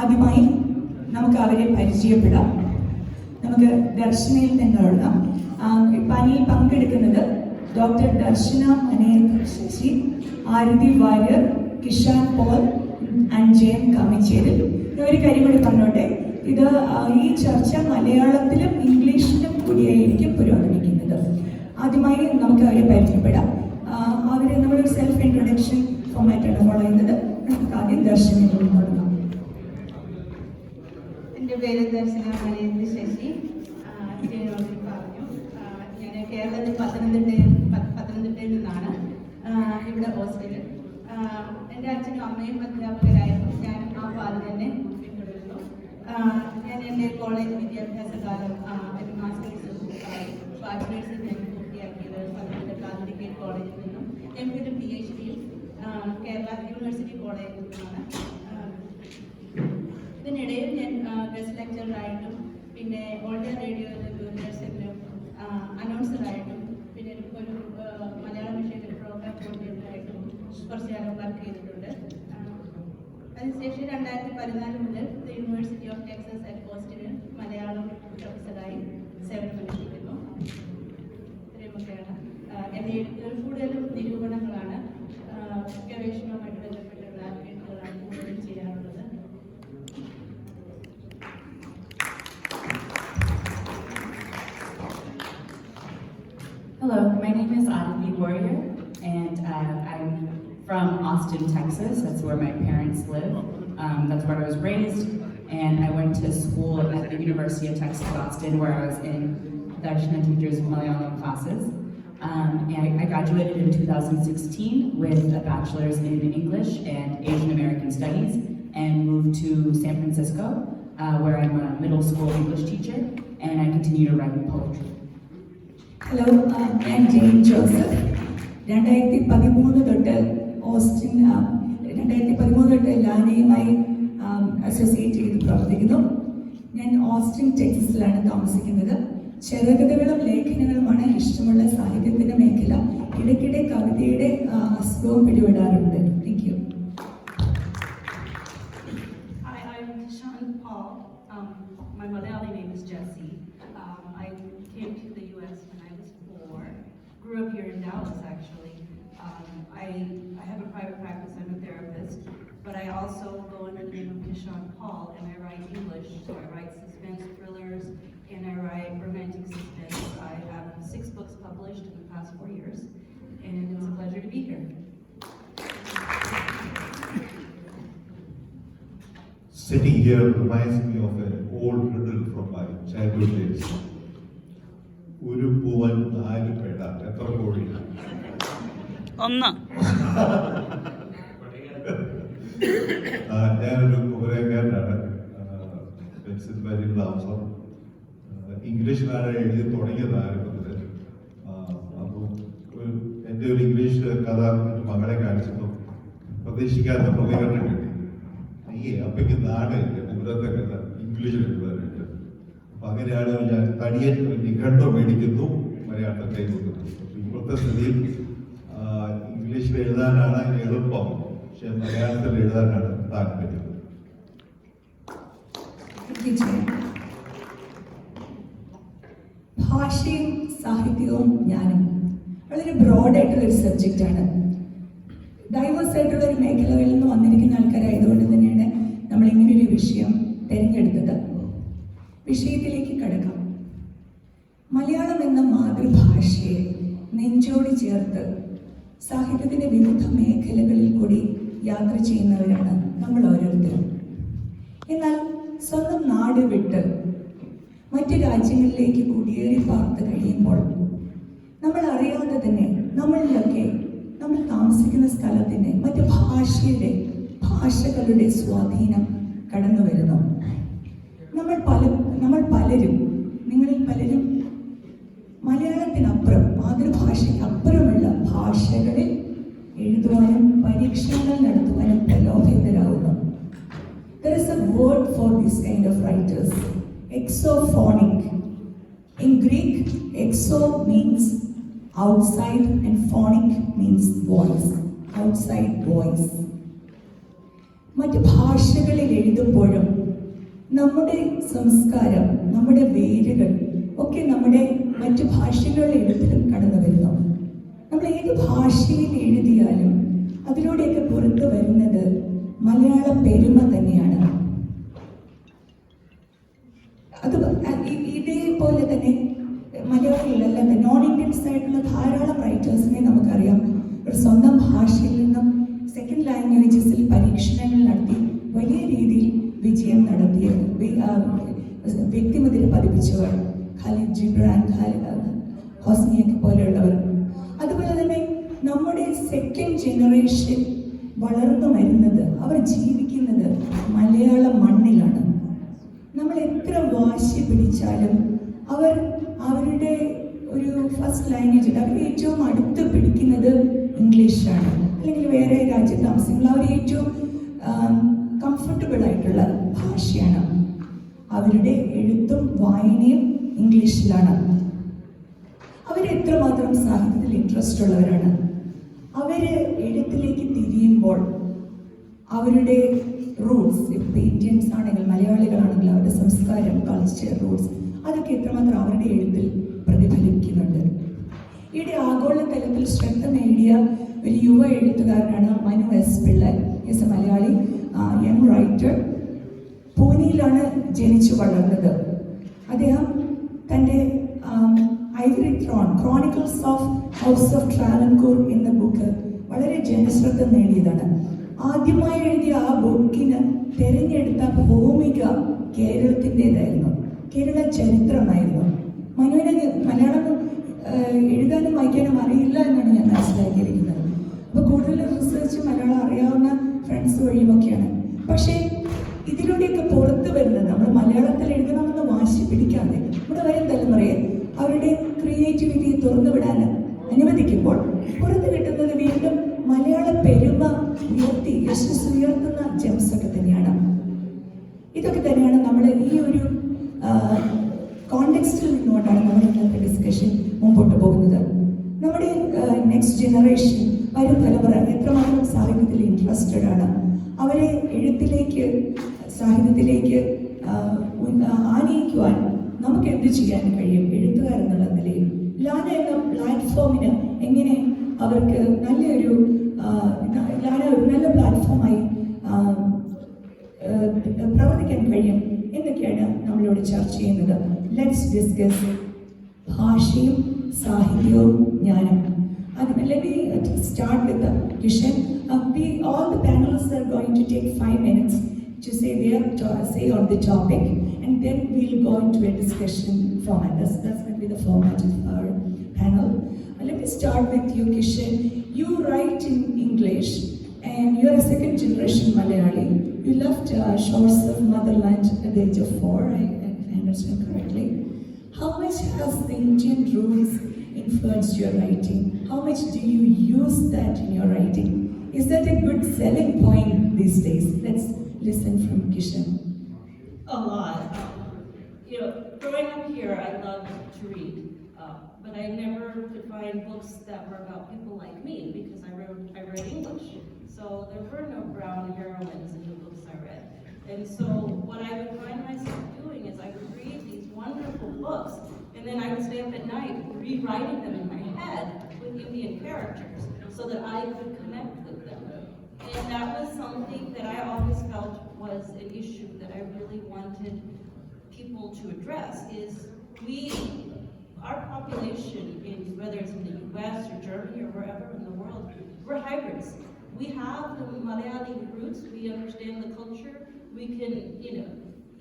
ആദ്യമായി നമുക്ക് അവരെ പരിചയപ്പെടാം. നമുക്ക് ദർശനയിൽ തന്നെ തുടങ്ങാം. പാനലിൽ പങ്കെടുക്കുന്നത് doctor Darshana, Sasi, Arati, Warrier, Kishan, Paul and Jayanth, Kamicheril. ഒരു കാര്യം കൂടി പറഞ്ഞോട്ടെ, ഇത് ഈ ചർച്ച മലയാളത്തിലും ഇംഗ്ലീഷിലും കൂടിയായിരിക്കും പുരോഗമിക്കുന്നത്. ആദ്യമായി നമുക്ക് അവരെ പരിചയപ്പെടാം. അവരെ നമ്മളൊരു സെൽഫ് ഇൻട്രൊഡക്ഷൻ ഫോമാറ്റാണ് ഫോളോ ചെയ്യുന്നത്. നമുക്ക് ആദ്യം ദർശനയിൽ തുടങ്ങാം. എൻ്റെ പേര് ദർശന, Sasi. പറഞ്ഞു ഞാൻ കേരളത്തിൽ പത്തനംതിട്ടയിൽ നിന്നാണ്. ഇവിടെ ഹോസ്റ്റലിൽ എൻ്റെ അച്ഛനും അമ്മയും അധ്യാപകരായിരുന്നു. ഞാൻ ആ പാതി തന്നെ പിന്തുടരുന്നു. ഞാൻ എൻ്റെ കോളേജ് വിദ്യാഭ്യാസ കാലം ഒരു മാസ്റ്റേഴ്സ് ബാച്ചിലേഴ്സ് ഞാൻ പൂർത്തിയാക്കിയത് പത്തനംതിട്ട കാലിക്കറ്റ് കോളേജിൽ നിന്നും. എനിക്കൊരു PhD കേരള യൂണിവേഴ്സിറ്റി കോളേജിൽ നിന്നാണ്. ഇതിനിടയിൽ ഞാൻ ഗസ്റ്റ് ലെക്ചറായിട്ടും പിന്നെ ഓൾ ഇന്ത്യ റേഡിയോയിലും ദൂരദർശനിലും അനൗൺസറായിട്ടും പിന്നെ ഒരു മലയാളം വിഷയത്തിൽ പ്രോഗ്രാം കോർഡിനേറ്ററായിട്ടും കുറച്ച് കാലം വർക്ക് ചെയ്തിട്ടുണ്ട്. അതിനുശേഷം 2014 മുതൽ യൂണിവേഴ്സിറ്റി ഓഫ് ടെക്സസ് അറ്റ് ഓസ്റ്റിനിൽ മലയാളം പ്രൊഫസറായി സേവനമനുഷ്ഠിക്കുന്നു. ഇത്രയുമൊക്കെയാണ് എൻ്റെ എഴുത്തുകൾ. കൂടുതലും നിരൂപണങ്ങളാണ്, ഗവേഷണവുമായിട്ട് ബന്ധപ്പെട്ടുള്ള എഴുത്തുകളാണ് കൂടുതലും ചെയ്യാറുള്ളത്. Hello, my name is Arati, Warrior, and I'm from Austin, Texas. That's where my parents live. That's where I was raised, and I went to school at the University of Texas, Austin, where I was in Darsana teachers' Malayalam classes. And I graduated in 2016 with a bachelor's in English and Asian American Studies, and moved to San Francisco, where I'm a middle school English teacher, and I continue to write poetry. Hello, ഞാൻ Jain Joseph. 2013 തൊട്ട് Austin 2013 തൊട്ട് ലാനയുമായി associate ചെയ്ത് പ്രവർത്തിക്കുന്നു. ഞാൻ Austin ടെക്സസിലാണ് താമസിക്കുന്നത്. ചെറുകഥകളും ലേഖനങ്ങളുമാണ് ഇഷ്ടമുള്ള സാഹിത്യത്തിൻ്റെ മേഖല. ഇടയ്ക്കിടെ കവിതയുടെ അസുഖവും പിടിപെടാറുണ്ട്. Thank you. Hi, I'm Kishan, Paul. My Malayali name is Jessie. I came to the U.S. when I was 4. Grew up here in Dallas, actually. I have a private practice. I'm a therapist, but I also go under the name of Kishan Paul, and I write English. So I write suspense thrillers, and I write romantic suspense. I have 6 books published in the past 4 years, and it's a pleasure to be here. Sitting here reminds me of an old riddle from my childhood days. ഒരു പൂവൻ 4 പേട, എത്ര കോഴി? 1. ഞാനൊരു കുമരകാരനാണ്. പെൻസിൽവാനിയിൽ താമസം. ഇംഗ്ലീഷിലാണ് എഴുതി തുടങ്ങിയത് ആരംഭത്തിൽ. അപ്പോൾ എൻ്റെ ഒരു ഇംഗ്ലീഷ് കഥ മകളെ കാണിച്ചപ്പോൾ പ്രതീക്ഷിക്കാത്ത പ്രതികരണം കിട്ടി. അപ്പയ്ക്ക് നാടകമില്ല കുമരത്തെ കഥ ഇംഗ്ലീഷിൽ എഴുതാനായിട്ട്. അപ്പൊ അങ്ങനെയാണ് ഞാൻ തടിയൻ നിഘണ്ടു മേടിക്കുന്നു, മലയാളത്തിൽ കൈകൊടുക്കുന്നു. ഇപ്പോഴത്തെ സ്ഥിതിയിൽ ഇംഗ്ലീഷിൽ എഴുതാനാണ് എളുപ്പം, പക്ഷെ മലയാളത്തിൽ എഴുതാനാണ് താല്പര്യം. ഭാഷയും സാഹിത്യവും ജ്ഞാനം വളരെ ബ്രോഡായിട്ടുള്ളൊരു സബ്ജക്റ്റാണ്. ഡൈവേഴ്സ് ആയിട്ടുള്ള ഒരു മേഖലകളിൽ നിന്ന് വന്നിരിക്കുന്ന ആൾക്കാരായതുകൊണ്ട് തന്നെയാണ് നമ്മൾ ഇങ്ങനൊരു വിഷയം തിരഞ്ഞെടുത്തത്. വിഷയത്തിലേക്ക് കടക്കാം. മലയാളം എന്ന മാതൃഭാഷയെ നെഞ്ചോട് ചേർത്ത് സാഹിത്യത്തിൻ്റെ വിവിധ മേഖലകളിൽ കൂടി യാത്ര ചെയ്യുന്നവരാണ് നമ്മൾ ഓരോരുത്തരും. എന്നാൽ സ്വന്തം നാട് വിട്ട് മറ്റു രാജ്യങ്ങളിലേക്ക് കുടിയേറി പാർത്ത് കഴിയുമ്പോൾ നമ്മൾ അറിയാതെ തന്നെ നമ്മളിലൊക്കെ നമ്മൾ താമസിക്കുന്ന സ്ഥലത്തിൻ്റെ മറ്റ് ഭാഷകളുടെ സ്വാധീനം കടന്നു വരുന്നു. നിങ്ങളിൽ പലരും മലയാളത്തിനപ്പുറം മാതൃഭാഷയ്ക്കപ്പുറമുള്ള ഭാഷകളിൽ എഴുതുവാനും പരീക്ഷണങ്ങൾ നടത്തുവാനും പ്രലോഭിതരാകുന്നു. There is a word for this kind of writers, exophonic. In Greek, exo means outside and phonic means voice, outside voice. മറ്റ് ഭാഷകൾ ഭാഷകളിൽ എഴുതുമ്പോഴും നമ്മുടെ സംസ്കാരം, നമ്മുടെ വേരുകൾ ഒക്കെ നമ്മുടെ മറ്റു ഭാഷകളുടെ എഴുത്തിലും കടന്നു വരുന്നു. നമ്മൾ ഏത് ഭാഷയിൽ എഴുതിയാലും അതിലൂടെയൊക്കെ പുറത്തു വരുന്നത് മലയാള പെരുമ തന്നെയാണ്. അത് ഇതേപോലെ തന്നെ മലയാളികളല്ലാതെ നോൺ ഇന്ത്യൻസ് ആയിട്ടുള്ള ധാരാളം റൈറ്റേഴ്സിനെ നമുക്കറിയാം. ഒരു സ്വന്തം ഭാഷയിൽ നിന്നും സെക്കൻഡ് ലാംഗ്വേജസിൽ പരീക്ഷണങ്ങൾ നടത്തി വലിയ രീതിയിൽ വിജയം നടത്തിയ വ്യക്തിമുദ്ര പതിപ്പിച്ചവർ, ഖാലിദ് ജിബ്രാൻ, ഹോസ്നിയൊക്കെ പോലെയുള്ളവർ. അതുപോലെ തന്നെ നമ്മുടെ സെക്കൻഡ് ജനറേഷൻ വളർന്നു വരുന്നത്, അവർ ജീവിക്കുന്നത് മലയാള മണ്ണിലാണ്. നമ്മൾ എത്ര വാശി പിടിച്ചാലും അവർ അവരുടെ ഒരു ഫസ്റ്റ് ലാംഗ്വേജ്, അവർ ഏറ്റവും അടുത്ത് പിടിക്കുന്നത് ഇംഗ്ലീഷാണ്. അല്ലെങ്കിൽ വേറെ രാജ്യത്ത് താമസിക്കുന്ന അവർ ഏറ്റവും കംഫർട്ടബിൾ ആയിട്ടുള്ള ഭാഷയാണ്. അവരുടെ എഴുത്തും വായനയും ഇംഗ്ലീഷിലാണ്. അവരെത്രമാത്രം സാഹിത്യത്തിൽ ഇൻട്രസ്റ്റ് ഉള്ളവരാണ്. അവര് എഴുത്തിലേക്ക് തിരിയുമ്പോൾ അവരുടെ റൂട്ട്സ്, ഇപ്പോൾ ഇന്ത്യൻസ് ആണെങ്കിൽ മലയാളികളാണെങ്കിൽ അവരുടെ സംസ്കാരം, കൾച്ചർ, റൂട്ട്സ് അതൊക്കെ എത്രമാത്രം അവരുടെ എഴുത്തിൽ പ്രതിഫലിക്കുന്നുണ്ട്. ഈയിടെ ആഗോള തലത്തിൽ ശ്രദ്ധ നേടിയ ഒരു യുവ എഴുത്തുകാരനാണ് Manu S Pillai. Is a Malayali young writer. പൂനെയിലാണ് ജനിച്ചു വളർന്നത്. അദ്ദേഹം തൻ്റെ Ivory Throne Chronicles of House of Travancore എന്ന ബുക്ക് വളരെ ജനശ്രദ്ധ നേടിയതാണ്. ആദ്യമായി എഴുതിയ ആ ബുക്കിന് തിരഞ്ഞെടുത്ത ഭൂമിക കേരളത്തിൻ്റെതായിരുന്നു, കേരള ചരിത്രമായിരുന്നു. മനുവിന് മലയാളം എഴുതാനും വായിക്കാനും അറിയില്ല എന്നാണ് ഞാൻ മനസ്സിലാക്കിയിരിക്കുന്നത്. അപ്പോൾ കൂടുതൽ റിസർച്ച് മലയാളം അറിയാവുന്ന ഫ്രണ്ട്സ് വഴിയുമൊക്കെയാണ്. പക്ഷേ ഇതിലൂടെയൊക്കെ പുറത്തു വരുന്നത് നമ്മൾ മലയാളത്തിൽ എഴുതണമെന്ന് വാശി പിടിക്കാതെ നമ്മുടെ വരും തലമുറയെ അവരുടെ ക്രിയേറ്റിവിറ്റിയെ തുറന്നു വിടാൻ അനുവദിക്കുമ്പോൾ പുറത്ത് കിട്ടുന്നത് വീണ്ടും മലയാള പെരുമ ഉയർത്തി യശസ് ഉയർത്തുന്ന ജെംസ് ഒക്കെ തന്നെയാണ്. ഇതൊക്കെ തന്നെയാണ് നമ്മൾ ഈ ഒരു കോണ്ടെക്സ്റ്റിൽ നിന്നുകൊണ്ടാണ് നമ്മൾ ഇന്നത്തെ ഡിസ്കഷൻ മുമ്പോട്ട് പോകുന്നത്. നമ്മുടെ നെക്സ്റ്റ് ജനറേഷൻ, വരും തലമുറ എത്രമാത്രം സാഹിത്യത്തിൽ ഇൻട്രസ്റ്റഡ് ആണ്, അവരെ എഴുത്തിലേക്ക്, സാഹിത്യത്തിലേക്ക് ആനയിക്കുവാൻ നമുക്ക് എന്ത് ചെയ്യാൻ കഴിയും എഴുത്തുകാരെന്നുള്ള നിലയിൽ? ലാന എന്ന പ്ലാറ്റ്ഫോമിന് എങ്ങനെ അവർക്ക് നല്ലൊരു ലാന ഒരു നല്ല പ്ലാറ്റ്ഫോമായി പ്രവർത്തിക്കാൻ കഴിയും എന്നൊക്കെയാണ് നമ്മളിവിടെ ചർച്ച ചെയ്യുന്നത്. ലെറ്റ്സ് ഡിസ്കസ് ഭാഷയും സാഹിത്യവും ജ്ഞാനം. Let me start with Kishan. All the panelists are going to take 5 minutes to say their say on the topic, and then we'll go into a discussion format. That's going to be the format of our panel. Let me start with you, Kishan. You write in English, and you're a second generation Malayali. You left shores of motherland at the age of 4, if I understand correctly. How much has the Indian roots influenced your writing? How much do you use that in your writing? Is that a good selling point these days? Let's listen from Kishan. A lot. Growing up here, I loved to read, but I never could find books that were about people like me because I read English. So there were no brown heroines in the books I read. And so what I would find myself doing is I would read these wonderful books, and then I would stay up at night rewriting them in my head with Indian characters so that I could connect with them. And that was something that I always felt was an issue that I really wanted people to address, is our population, whether it's in the US or Germany or wherever in the world, we're hybrids. We have the Malayali roots, we understand the culture, we can,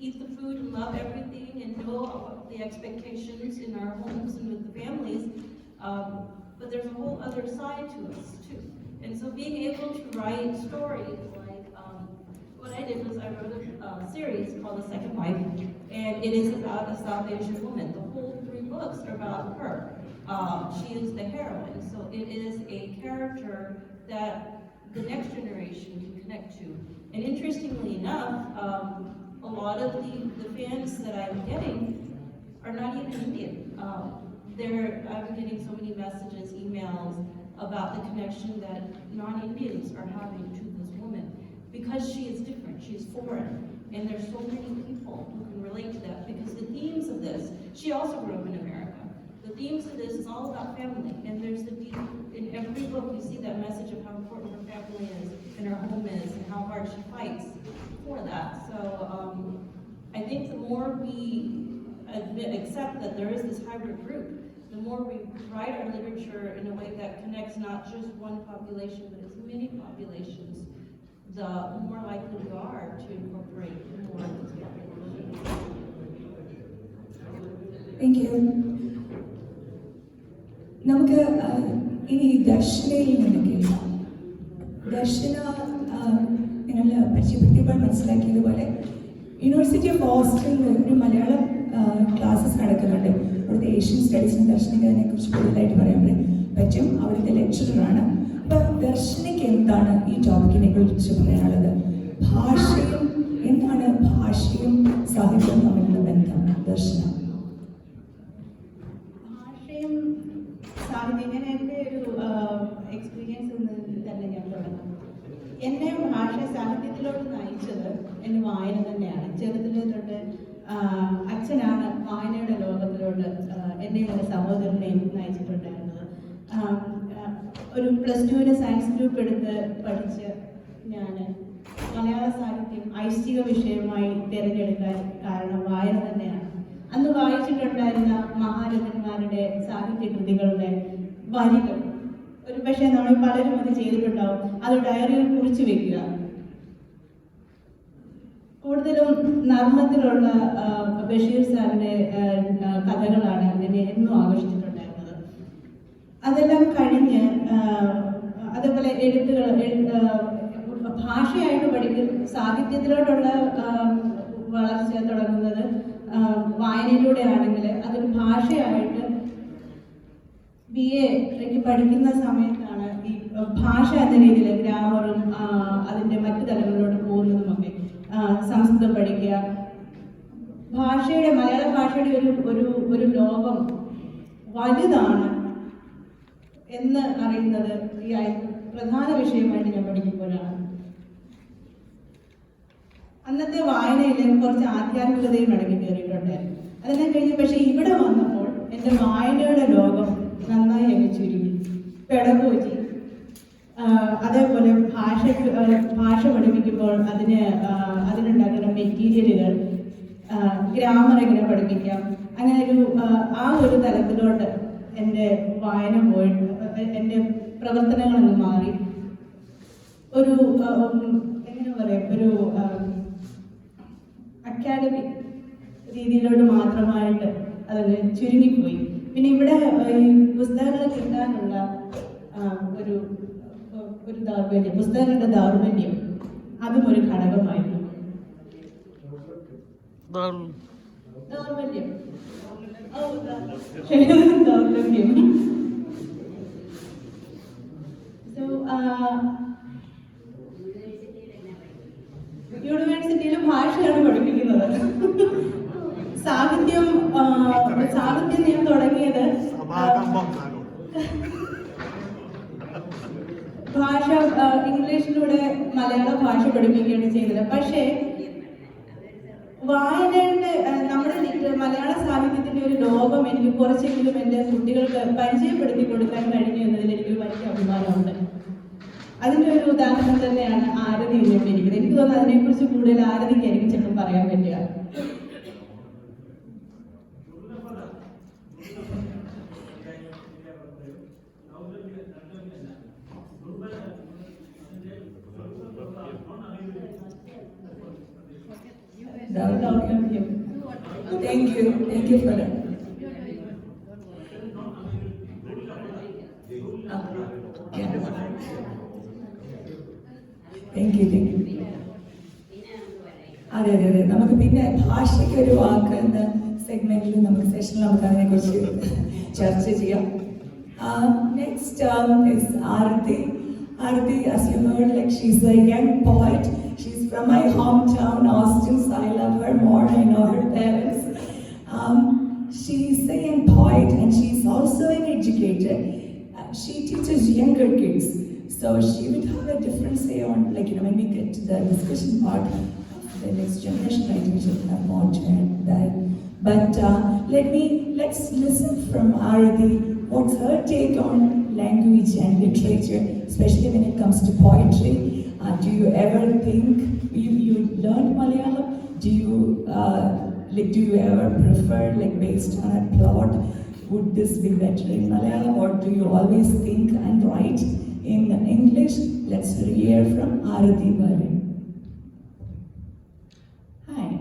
eat the food and love everything and know the expectations in our homes and with the families, but there's a whole other side to us too. And so being able to write stories like, what I did was I wrote a series called The Second Wife, and it is about a South Asian woman. The whole 3 books are about her. She is the heroine, so it is a character that the next generation can connect to. And interestingly enough, a lot of the fans that I'm getting are not even Indian. I'm getting so many messages, emails about the connection that non-Indians are having to this woman because she is different, she is foreign. And there's so many people who can relate to that because the themes of this, she also grew up in America. The themes of this is all about family, and there's in every book you see that message of how important her family is and her home is and how hard she fights for that. So I think the more we accept that there is this hybrid group, the more we write our literature in a way that connects not just one population, but as many populations, the more likely we are to incorporate more of these populations. Thank you. നമുക്ക് ഇനി ദർശനയിൽ നിന്ന് കേൾക്കാം. ദർശന നിങ്ങൾ പരിചയപ്പെടുത്തിയപ്പോൾ മനസ്സിലാക്കിയതുപോലെ university of ഓസ്റ്റിനിൽ ഒരു Malayalam classes നടക്കുന്നുണ്ട്. അവിടുത്തെ Asian സ്റ്റഡീസിന് ദർശനയ്ക്ക് അതിനെക്കുറിച്ച് കൂടുതലായിട്ട് പറയാൻ പറ്റും. അവിടുത്തെ ലെക്ചറാണ്. അപ്പം ദർശനയ്ക്ക് എന്താണ് ഈ ടോപ്പിക്കിനെ കുറിച്ച് പറയാനുള്ളത്? ഭാഷയും എന്താണ് ഭാഷയും സാഹിത്യവും തമ്മിലുള്ള ബന്ധം? ദർശന ഞാൻ എൻ്റെ ഒരു എക്സ്പീരിയൻസ് തന്നെ ഞാൻ തുടങ്ങാം. എന്നെ ഭാഷ സാഹിത്യത്തിലോട്ട് നയിച്ചത് എൻ്റെ വായന തന്നെയാണ്. ചെറുതിലെ തൊട്ട് അച്ഛനാണ് വായനയുടെ ലോകത്തിലോട്ട് എന്നെയും എൻ്റെ സഹോദരനെയും നയിച്ചിട്ടുണ്ടായിരുന്നത്. ഒരു +2 സയൻസ് ഗ്രൂപ്പ് എടുത്ത് പഠിച്ച് ഞാൻ മലയാള സാഹിത്യം ഐച്ഛിക വിഷയമായി തിരഞ്ഞെടുക്കാൻ കാരണം വായന തന്നെയാണ്. അന്ന് വായിച്ചിട്ടുണ്ടായിരുന്ന മഹാരഥന്മാരുടെ സാഹിത്യ കൃതികളുടെ വരികൾ ഒരു പക്ഷേ നമ്മൾ പലരും അത് ചെയ്തിട്ടുണ്ടാവും. അത് ഡയറിയിൽ കുറിച്ച് വെക്കുക. കൂടുതലും നർമ്മത്തിലുള്ള ബഷീർ സാറിന്റെ കഥകളാണ് എന്നെ എന്നും ആകർഷിച്ചിട്ടുണ്ടായിരുന്നത്. അതെല്ലാം കഴിഞ്ഞ് അതേപോലെ ഭാഷയായിട്ട് പഠിക്കും. സാഹിത്യത്തിലോട്ടുള്ള വളർച്ച തുടങ്ങുന്നത് വായനയിലൂടെ ആണെങ്കിൽ അതൊരു ഭാഷയായിട്ട് BA പഠിക്കുന്ന സമയത്താണ് ഈ ഭാഷ എന്ന രീതിയിൽ ഗ്രാമറും അതിൻ്റെ മറ്റു തലങ്ങളിലോട്ട് പോകുന്നതുമൊക്കെ. സംസ്കൃതം പഠിക്കുക, ഭാഷയുടെ മലയാള ഭാഷയുടെ ഒരു ലോകം വലുതാണ് എന്ന് അറിയുന്നത് ഈ പ്രധാന വിഷയമായിട്ട് ഞാൻ പഠിക്കുമ്പോഴാണ്. അന്നത്തെ വായനയിൽ കുറച്ച് ആധ്യാത്മികതയും അടങ്ങി കയറിയിട്ടുണ്ടായിരുന്നു. അതെല്ലാം കഴിഞ്ഞ് പക്ഷേ ഇവിടെ വന്നപ്പോൾ എൻ്റെ വായനയുടെ ലോകം നന്നായി അങ്ങ് ചുരുങ്ങി. പെഡഗോജി, അതേപോലെ ഭാഷ പഠിപ്പിക്കുമ്പോൾ അതിനുണ്ടാക്കുന്ന മെറ്റീരിയലുകൾ, ഗ്രാമർ എങ്ങനെ പഠിപ്പിക്കാം, അങ്ങനെ ഒരു തലത്തിലോട്ട് എൻ്റെ വായന പോയിട്ട് എൻ്റെ പ്രവർത്തനങ്ങളൊന്ന് മാറി. എങ്ങനെ പറയാം, ഒരു അക്കാഡമിക് രീതിയിലോട്ട് മാത്രമായിട്ട് അതങ്ങ് ചുരുങ്ങിപ്പോയി. പിന്നെ ഇവിടെ ഈ പുസ്തകങ്ങൾ കിട്ടാനുള്ള ഒരു ദൗർബല്യം, പുസ്തകങ്ങളുടെ ദൗർബല്യം, അതും ഒരു ഘടകമായിരുന്നു. ദൗർബല്യം. യൂണിവേഴ്സിറ്റിയിൽ ഭാഷയാണ് പഠിപ്പിക്കുന്നത്. സാഹിത്യം ഞാൻ തുടങ്ങിയത് ഭാഷ ഇംഗ്ലീഷിലൂടെ മലയാള ഭാഷ പഠിപ്പിക്കുകയാണ് ചെയ്തത്. പക്ഷേ വായനയുടെ നമ്മുടെ മലയാള സാഹിത്യത്തിന്റെ ഒരു ലോകം എനിക്ക് കുറച്ചെങ്കിലും എൻ്റെ കുട്ടികൾക്ക് പരിചയപ്പെടുത്തി കൊടുക്കാൻ കഴിഞ്ഞു എന്നതിൽ എനിക്കൊരു വലിയ അഭിമാനമുണ്ട്. അതിൻ്റെ ഒരു ഉദാഹരണം തന്നെയാണ് ആരതി ഇരിക്കുന്നത്. എനിക്ക് തോന്നുന്നു അതിനെക്കുറിച്ച് കൂടുതൽ ആരതിക്കായിരിക്കും ചിലപ്പോൾ പറയാൻ പറ്റുക. Thank you for that. Thank you. അതെ. നമുക്ക് പിന്നെ ഭാഷയ്ക്ക് ഒരു വാക്ക് എന്ന സെഗ്മെന്റിൽ നമുക്ക് സെഷനിൽ നമുക്ക് അതിനെക്കുറിച്ച് ചർച്ച ചെയ്യാം. Next is Arati. Arati, as you heard, she's a young poet. She's from my hometown, Austin, so I love her more. I know her parents. She's a young poet and she's also an educator. She teaches younger kids. So she would have a different say on, when we get to the discussion part of the next generation. we should have more to add that. But let's listen from Arati. What's her take on language and literature, especially when it comes to poetry? Do you ever think you learned Malayalam? Do you ever prefer, like, based on a plot, would this be better in Malayalam, or do you always think and write in English? Let's hear from Arati. Hi.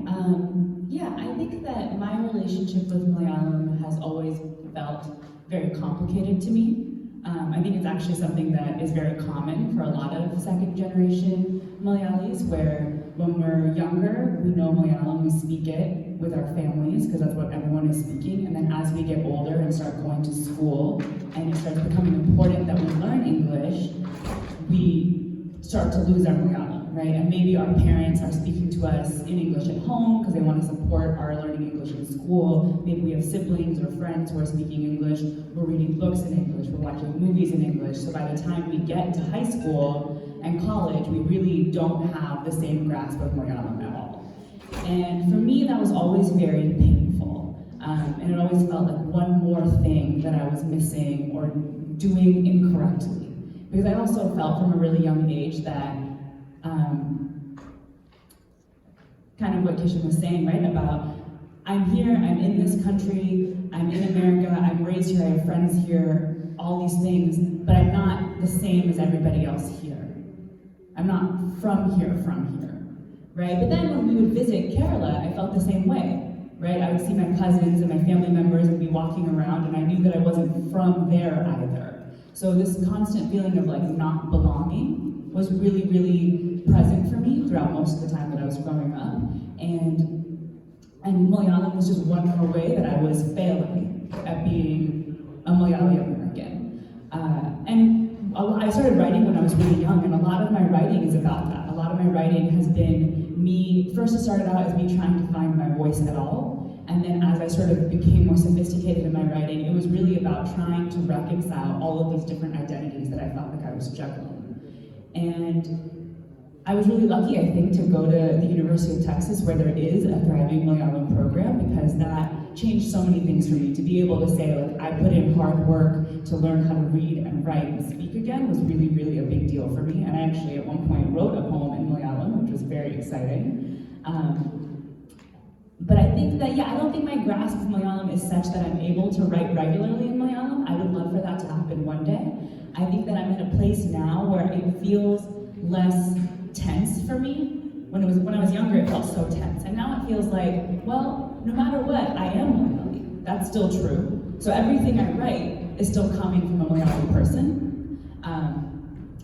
Yeah, I think that my relationship with Malayalam has always felt very complicated to me. I think it's actually something that is very common for a lot of second generation Malayalis, where when we're younger, we know Malayalam, we speak it with our families because that's what everyone is speaking. And then as we get older and start going to school and it starts becoming important that we learn English, we start to lose our Malayalam, right? And maybe our parents are speaking to us in English at home because they want to support our learning English in school. Maybe we have siblings or friends who are speaking English. We're reading books in English. We're watching movies in English. So by the time we get to high school and college, we really don't have the same grasp of Malayalam at all. And for me, that was always very painful. And it always felt like one more thing that I was missing or doing incorrectly. Because I also felt from a really young age that kind of what Kishan was saying, right? About I'm here, I'm in this country, I'm in America, I'm raised here, I have friends here, all these things, but I'm not the same as everybody else here. I'm not from here, right? But then when we would visit Kerala, I felt the same way, right? I would see my cousins and my family members and be walking around, and I knew that I wasn't from there either. So this constant feeling of like not belonging was really, really present for me throughout most of the time that I was growing up. And Malayalam was just one more way that I was failing at being a Malayali American. And I started writing when I was really young, and a lot of my writing is about that. A lot of my writing has been me, first it started out as me trying to find my voice at all, and then as I sort of became more sophisticated in my writing, it was really about trying to reconcile all of these different identities that I felt like I was juggling. And I was really lucky, I think, to go to the University of Texas, where there is a thriving Malayalam program, because that changed so many things for me. To be able to say, like, I put in hard work to learn how to read and write and speak again was really, really a big deal for me. And I actually at one point wrote a poem in Malayalam, which was very exciting. But I think that, I don't think my grasp of Malayalam is such that I'm able to write regularly in Malayalam. I would love for that to happen one day. I think that I'm in a place now where it feels less tense for me. When I was younger, it felt so tense. And now it feels like, well, no matter what, I am Malayali. That's still true. So everything I write is still coming from a Malayali person.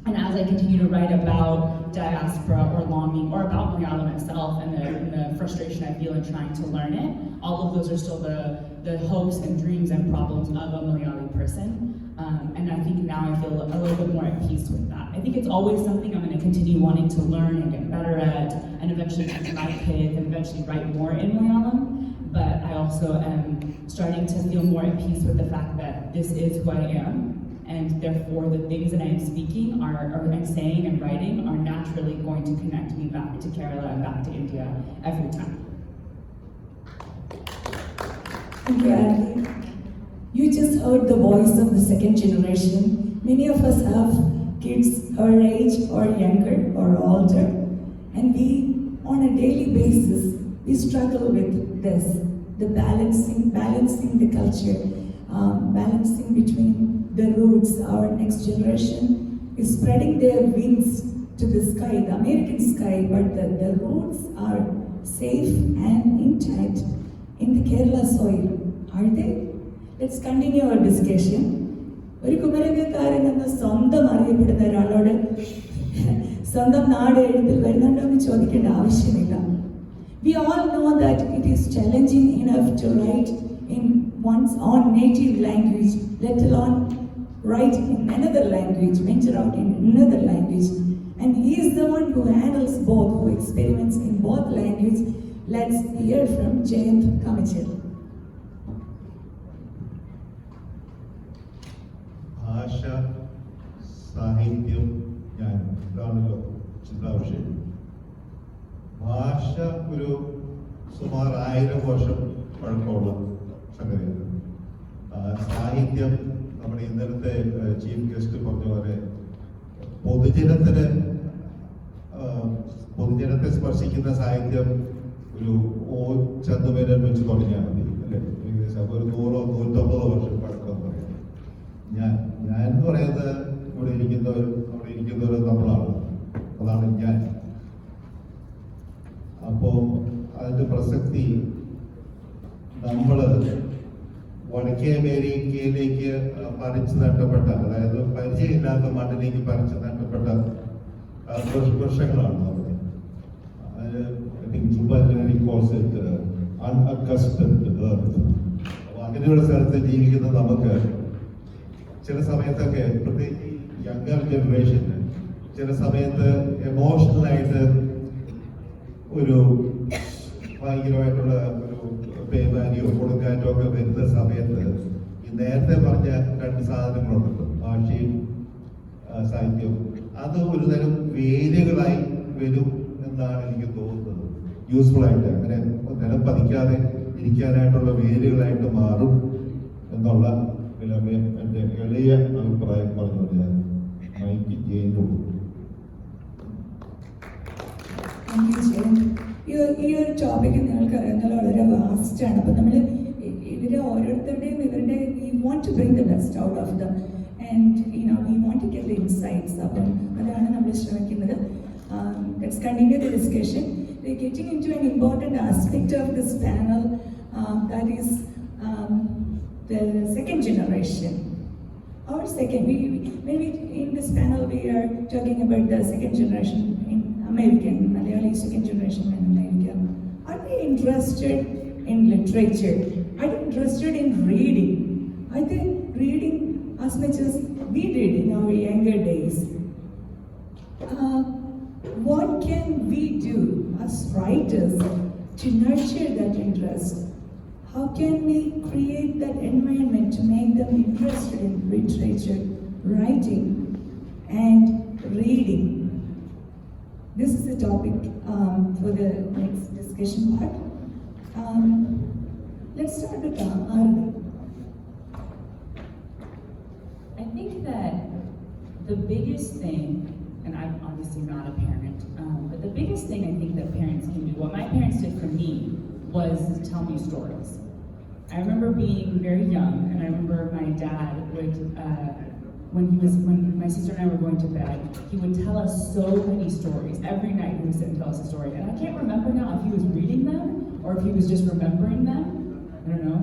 And as I continue to write about diaspora or longing or about Malayalam itself and the frustration I feel in trying to learn it, all of those are still the hopes and dreams and problems of a Malayali person. And I think now I feel a little bit more at peace with that. I think it's always something I'm going to continue wanting to learn and get better at, and eventually teach my kids, and eventually write more in Malayalam. But I also am starting to feel more at peace with the fact that this is who I am, and therefore the things that I am speaking and saying and writing are naturally going to connect me back to Kerala and back to India every time. Thank you, Arati. You just heard the voice of the second generation. Many of us have kids our age or younger or older, and we, on a daily basis, we struggle with this, the balancing the culture, balancing between the roots. Our next generation is spreading their wings to the sky, the American sky, but the roots are safe and intact in the Kerala soil. Are they? Let's continue our discussion. ഒരു കുമരകക്കാരൻ എന്ന സ്വന്തം അറിയപ്പെടുന്ന ഒരാളോട് സ്വന്തം നാട് എഴുത്തിൽ വരുന്നുണ്ടോ എന്ന് ചോദിക്കേണ്ട ആവശ്യമില്ല. We all know that it is challenging enough to write in one's own native language, let alone write in another language, venture out in another language. And he is the one who handles both, who experiments in both languages. Let's hear from Jayanth Kamicheril. ഭാഷ, സാഹിത്യം, ജ്ഞാനം, ഇതാണല്ലോ ചിന്താവിഷയം. ഭാഷ ഒരു സുമാർ 1000 വർഷം പഴക്കമുള്ള സംഗതിയാണ്. സാഹിത്യം നമ്മുടെ ഇന്നലത്തെ ചീഫ് ഗസ്റ്റ് പറഞ്ഞ പോലെ പൊതുജനത്തെ സ്പർശിക്കുന്ന സാഹിത്യം ഒരു ചന്തുമേനൻ വെച്ച് തുടങ്ങിയാൽ മതി അല്ലെ? ഏകദേശം ഒരു 100-150 വർഷം പഴക്കം പറയാം. ഞാൻ എന്ന് പറയുന്നത് അവിടെ ഇരിക്കുന്നവർ നമ്മളാണ്, അതാണ് ഞാൻ. അപ്പോ അതിന്റെ പ്രസക്തി നമ്മള് വടക്കേ അമേരിക്കയിലേക്ക് പറിച്ചു നട്ടപ്പെട്ട, അതായത് പരിചയമില്ലാത്ത മണ്ണിലേക്ക് പറിച്ചു നട്ടപ്പെട്ട വൃക്ഷങ്ങളാണ് അവിടെ. അങ്ങനെയുള്ള സ്ഥലത്ത് ജീവിക്കുന്ന നമുക്ക് ചില സമയത്തൊക്കെ, പ്രത്യേകിച്ച് യങ്ങർ ജനറേഷന് ചില സമയത്ത് എമോഷണലായിട്ട് ഒരു ഭയങ്കരമായിട്ടുള്ള ഒരു പേമാരിയോ കൊടുങ്കാറ്റോ ഒക്കെ വരുന്ന സമയത്ത് ഈ നേരത്തെ പറഞ്ഞ 2 സാധനങ്ങളുണ്ടല്ലോ, ഭാഷയും സാഹിത്യവും, അത് ഒരു തരം വേരുകളായി വരും എന്നാണ് എനിക്ക് തോന്നുന്നത്. യൂസ്ഫുൾ ആയിട്ട് അങ്ങനെ നിലം പതിക്കാതെ ഇരിക്കാനായിട്ടുള്ള വേരുകളായിട്ട് മാറും എന്നുള്ള എൻ്റെ എളിയ അഭിപ്രായം പറഞ്ഞുകൊണ്ട് ഞാൻ മൈക്ക് ചെയ്യുന്നു. ഈ ഒരു ടോപ്പിക് നിങ്ങൾക്ക് അറിയുന്നത് വളരെ വാസ്റ്റ് ആണ്. അപ്പം നമ്മൾ ഇവരെ ഓരോരുത്തരുടെയും ഇവരുടെ we want to bring the best out of them and we want to get the insights. അപ്പം അതാണ് നമ്മൾ ശ്രമിക്കുന്നത്. Let's continue the discussion. We're getting into an important aspect of this panel, that is the second generation. Our second, maybe in this panel we are talking about the second generation in American, Malayali second generation in America. Are they interested in literature? Are they interested in reading? Are they reading as much as we did in our younger days? What can we do as writers to nurture that interest? How can we create that environment to make them interested in literature, writing, and reading? This is the topic for the next discussion part. Let's start with Arati. I think that the biggest thing, and I'm obviously not a parent, but the biggest thing I think that parents can do, what my parents did for me, was tell me stories. I remember being very young, and I remember my dad would, when my sister and I were going to bed, he would tell us so many stories. Every night he would sit and tell us a story, and I can't remember now if he was reading them or if he was just remembering them. I don't know.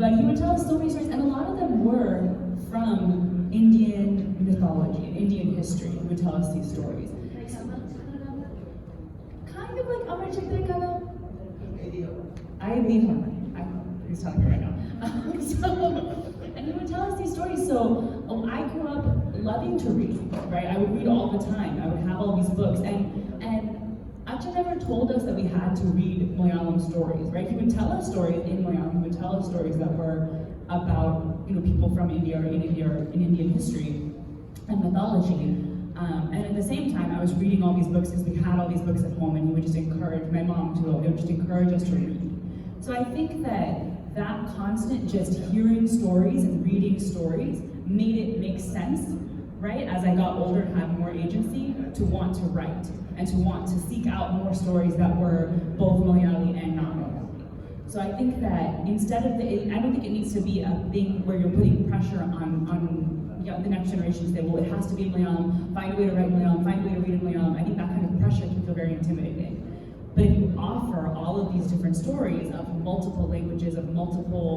But he would tell us so many stories, and a lot of them were from Indian mythology and Indian history. He would tell us these stories. Kind of like Amar Chitrakala. He's talking right now. And he would tell us these stories. So I grew up loving to read, right? I would read all the time. I would have all these books. And Acha never told us that we had to read Malayalam stories, right? He would tell us stories in Malayalam. He would tell us stories that were about people from India or in Indian history and mythology. And at the same time, I was reading all these books because we had all these books at home, and he would just encourage, my mom too, they would just encourage us to read. So I think that constant just hearing stories and reading stories made it make sense, right, as I got older and had more agency, to want to write and to want to seek out more stories that were both Malayali and not Malayali. So I think that instead of I don't think it needs to be a thing where you're putting pressure on the next generation to say, well, it has to be Malayalam, find a way to write Malayalam, find a way to read in Malayalam. I think that kind of pressure can feel very intimidating. But if you offer all of these different stories of multiple languages, of multiple,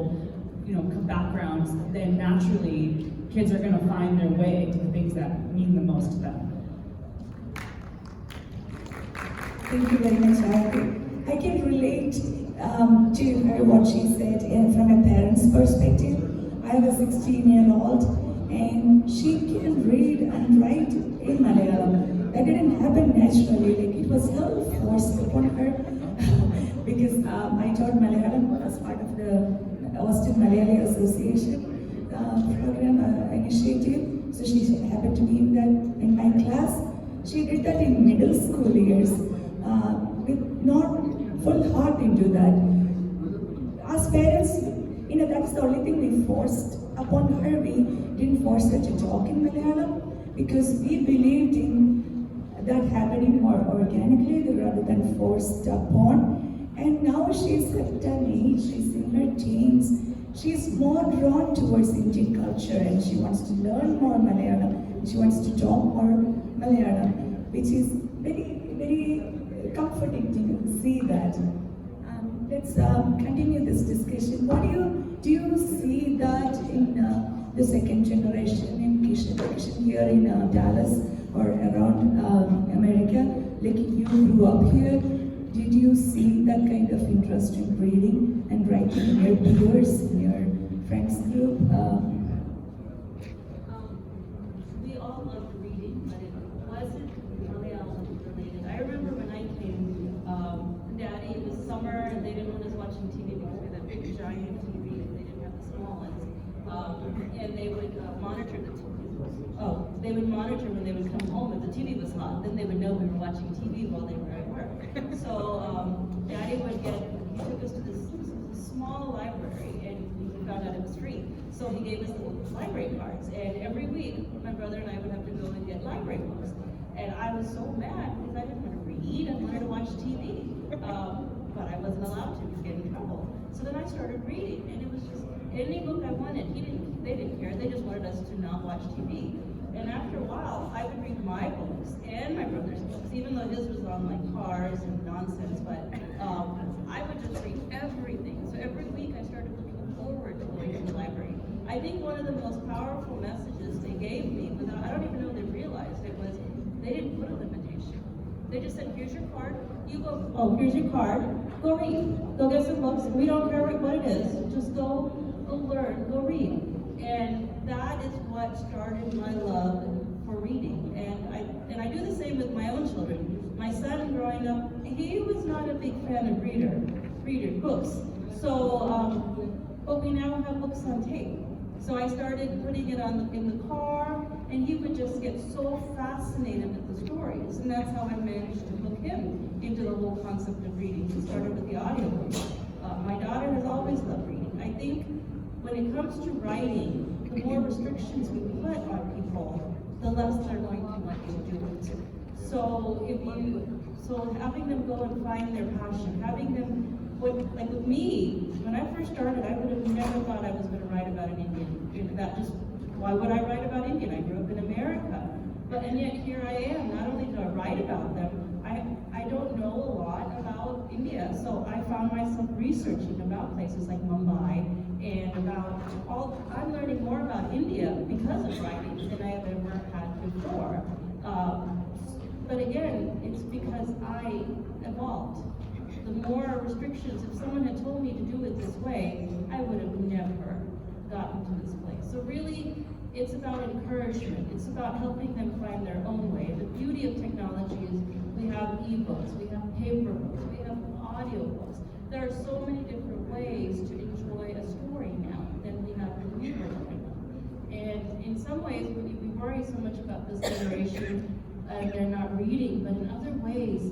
backgrounds, then naturally kids are going to find their way to the things that mean the most to them. Thank you very much, Arati. I can relate to what she said from a parent's perspective. I have a 16-year-old, and she can read and write in Malayalam. That didn't happen naturally. It was hell forced upon her because I taught Malayalam as part of the Austin Malayali Association program initiative. So she happened to be in my class. She did that in middle school years with not full heart into that. As parents, that's the only thing we forced upon her. We didn't force her to talk in Malayalam because we believed in that happening more organically rather than forced upon. And now she's at an age, she's in her teens, she's more drawn towards Indian culture and she wants to learn more Malayalam, she wants to talk more Malayalam, which is very, very comforting to see that. Let's continue this discussion. Do you see that in the second generation in Kishan here in Dallas or around America? Like you grew up here, did you see that kind of interest in reading and writing in your peers, in your friends group? We all loved reading, but it wasn't Malayalam related. I remember when I came, Daddy, it was summer and they didn't want us watching TV because we had that big giant TV and they didn't have the small ones. And they would monitor the TV. Oh, they would monitor when they would come home if the TV was on. Then they would know we were watching TV while they were at work. So Daddy he took us to this small library and we found out it was free. So he gave us the library cards. And every week, my brother and I would have to go and get library books. And I was so mad because I didn't want to read, I wanted to watch TV. But I wasn't allowed to get in trouble. So then I started reading, and it was just any book I wanted. They didn't care. They just wanted us to not watch TV. And after a while, I would read my books and my brother's books, even though his was on like cars and nonsense. But I would just read everything. So every week, I started looking forward to going to the library. I think one of the most powerful messages they gave me, I don't even know they realized it, was they didn't put a limitation. They just said, here's your card, you go, oh, here's your card, go read. Go get some books, we don't care what it is, just go learn, go read. And that is what started my love for reading. And I do the same with my own children. My son growing up, he was not a big fan of reader books. So, but we now have books on tape. So I started putting it in the car, and he would just get so fascinated with the stories. And that's how I managed to hook him into the whole concept of reading. We started with the audiobooks. My daughter has always loved reading. I think when it comes to writing, the more restrictions we put on people, the less they're going to want to do it. So having them go and find their passion, having them, like with me, when I first started, I would have never thought I was going to write about an Indian. Why would I write about Indian? I grew up in America. And yet here I am, not only do I write about them, I don't know a lot about India. So I found myself researching about places like Mumbai and I'm learning more about India because of writing than I have ever had before. But again, it's because I evolved. The more restrictions, if someone had told me to do it this way, I would have never gotten to this place. So really, it's about encouragement. It's about helping them find their own way. The beauty of technology is we have ebooks, we have paper books, we have audiobooks. There are so many different ways to enjoy a story now than we have when we were growing up. And in some ways, we worry so much about this generation and they're not reading, but in other ways,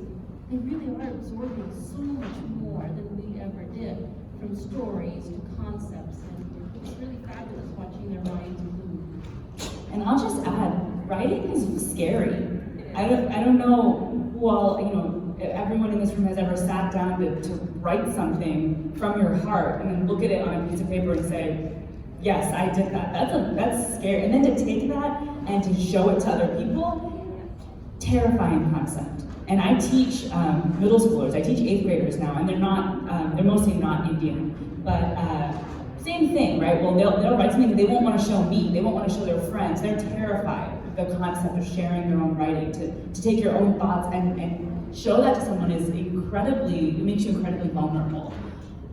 they really are absorbing so much more than we ever did, from stories to concepts, and it's really fabulous watching their minds move. And I'll just add, writing is scary. I don't know who all, everyone in this room has ever sat down to write something from your heart and then look at it on a piece of paper and say, yes, I did that. That's scary. And then to take that and to show it to other people, terrifying concept. And I teach middle schoolers. I teach 8th graders now, and they're mostly not Indian, but same thing, right? Well, they'll write something that they won't want to show me. They won't want to show their friends. They're terrified of the concept of sharing their own writing, to take your own thoughts and show that to someone it makes you incredibly vulnerable.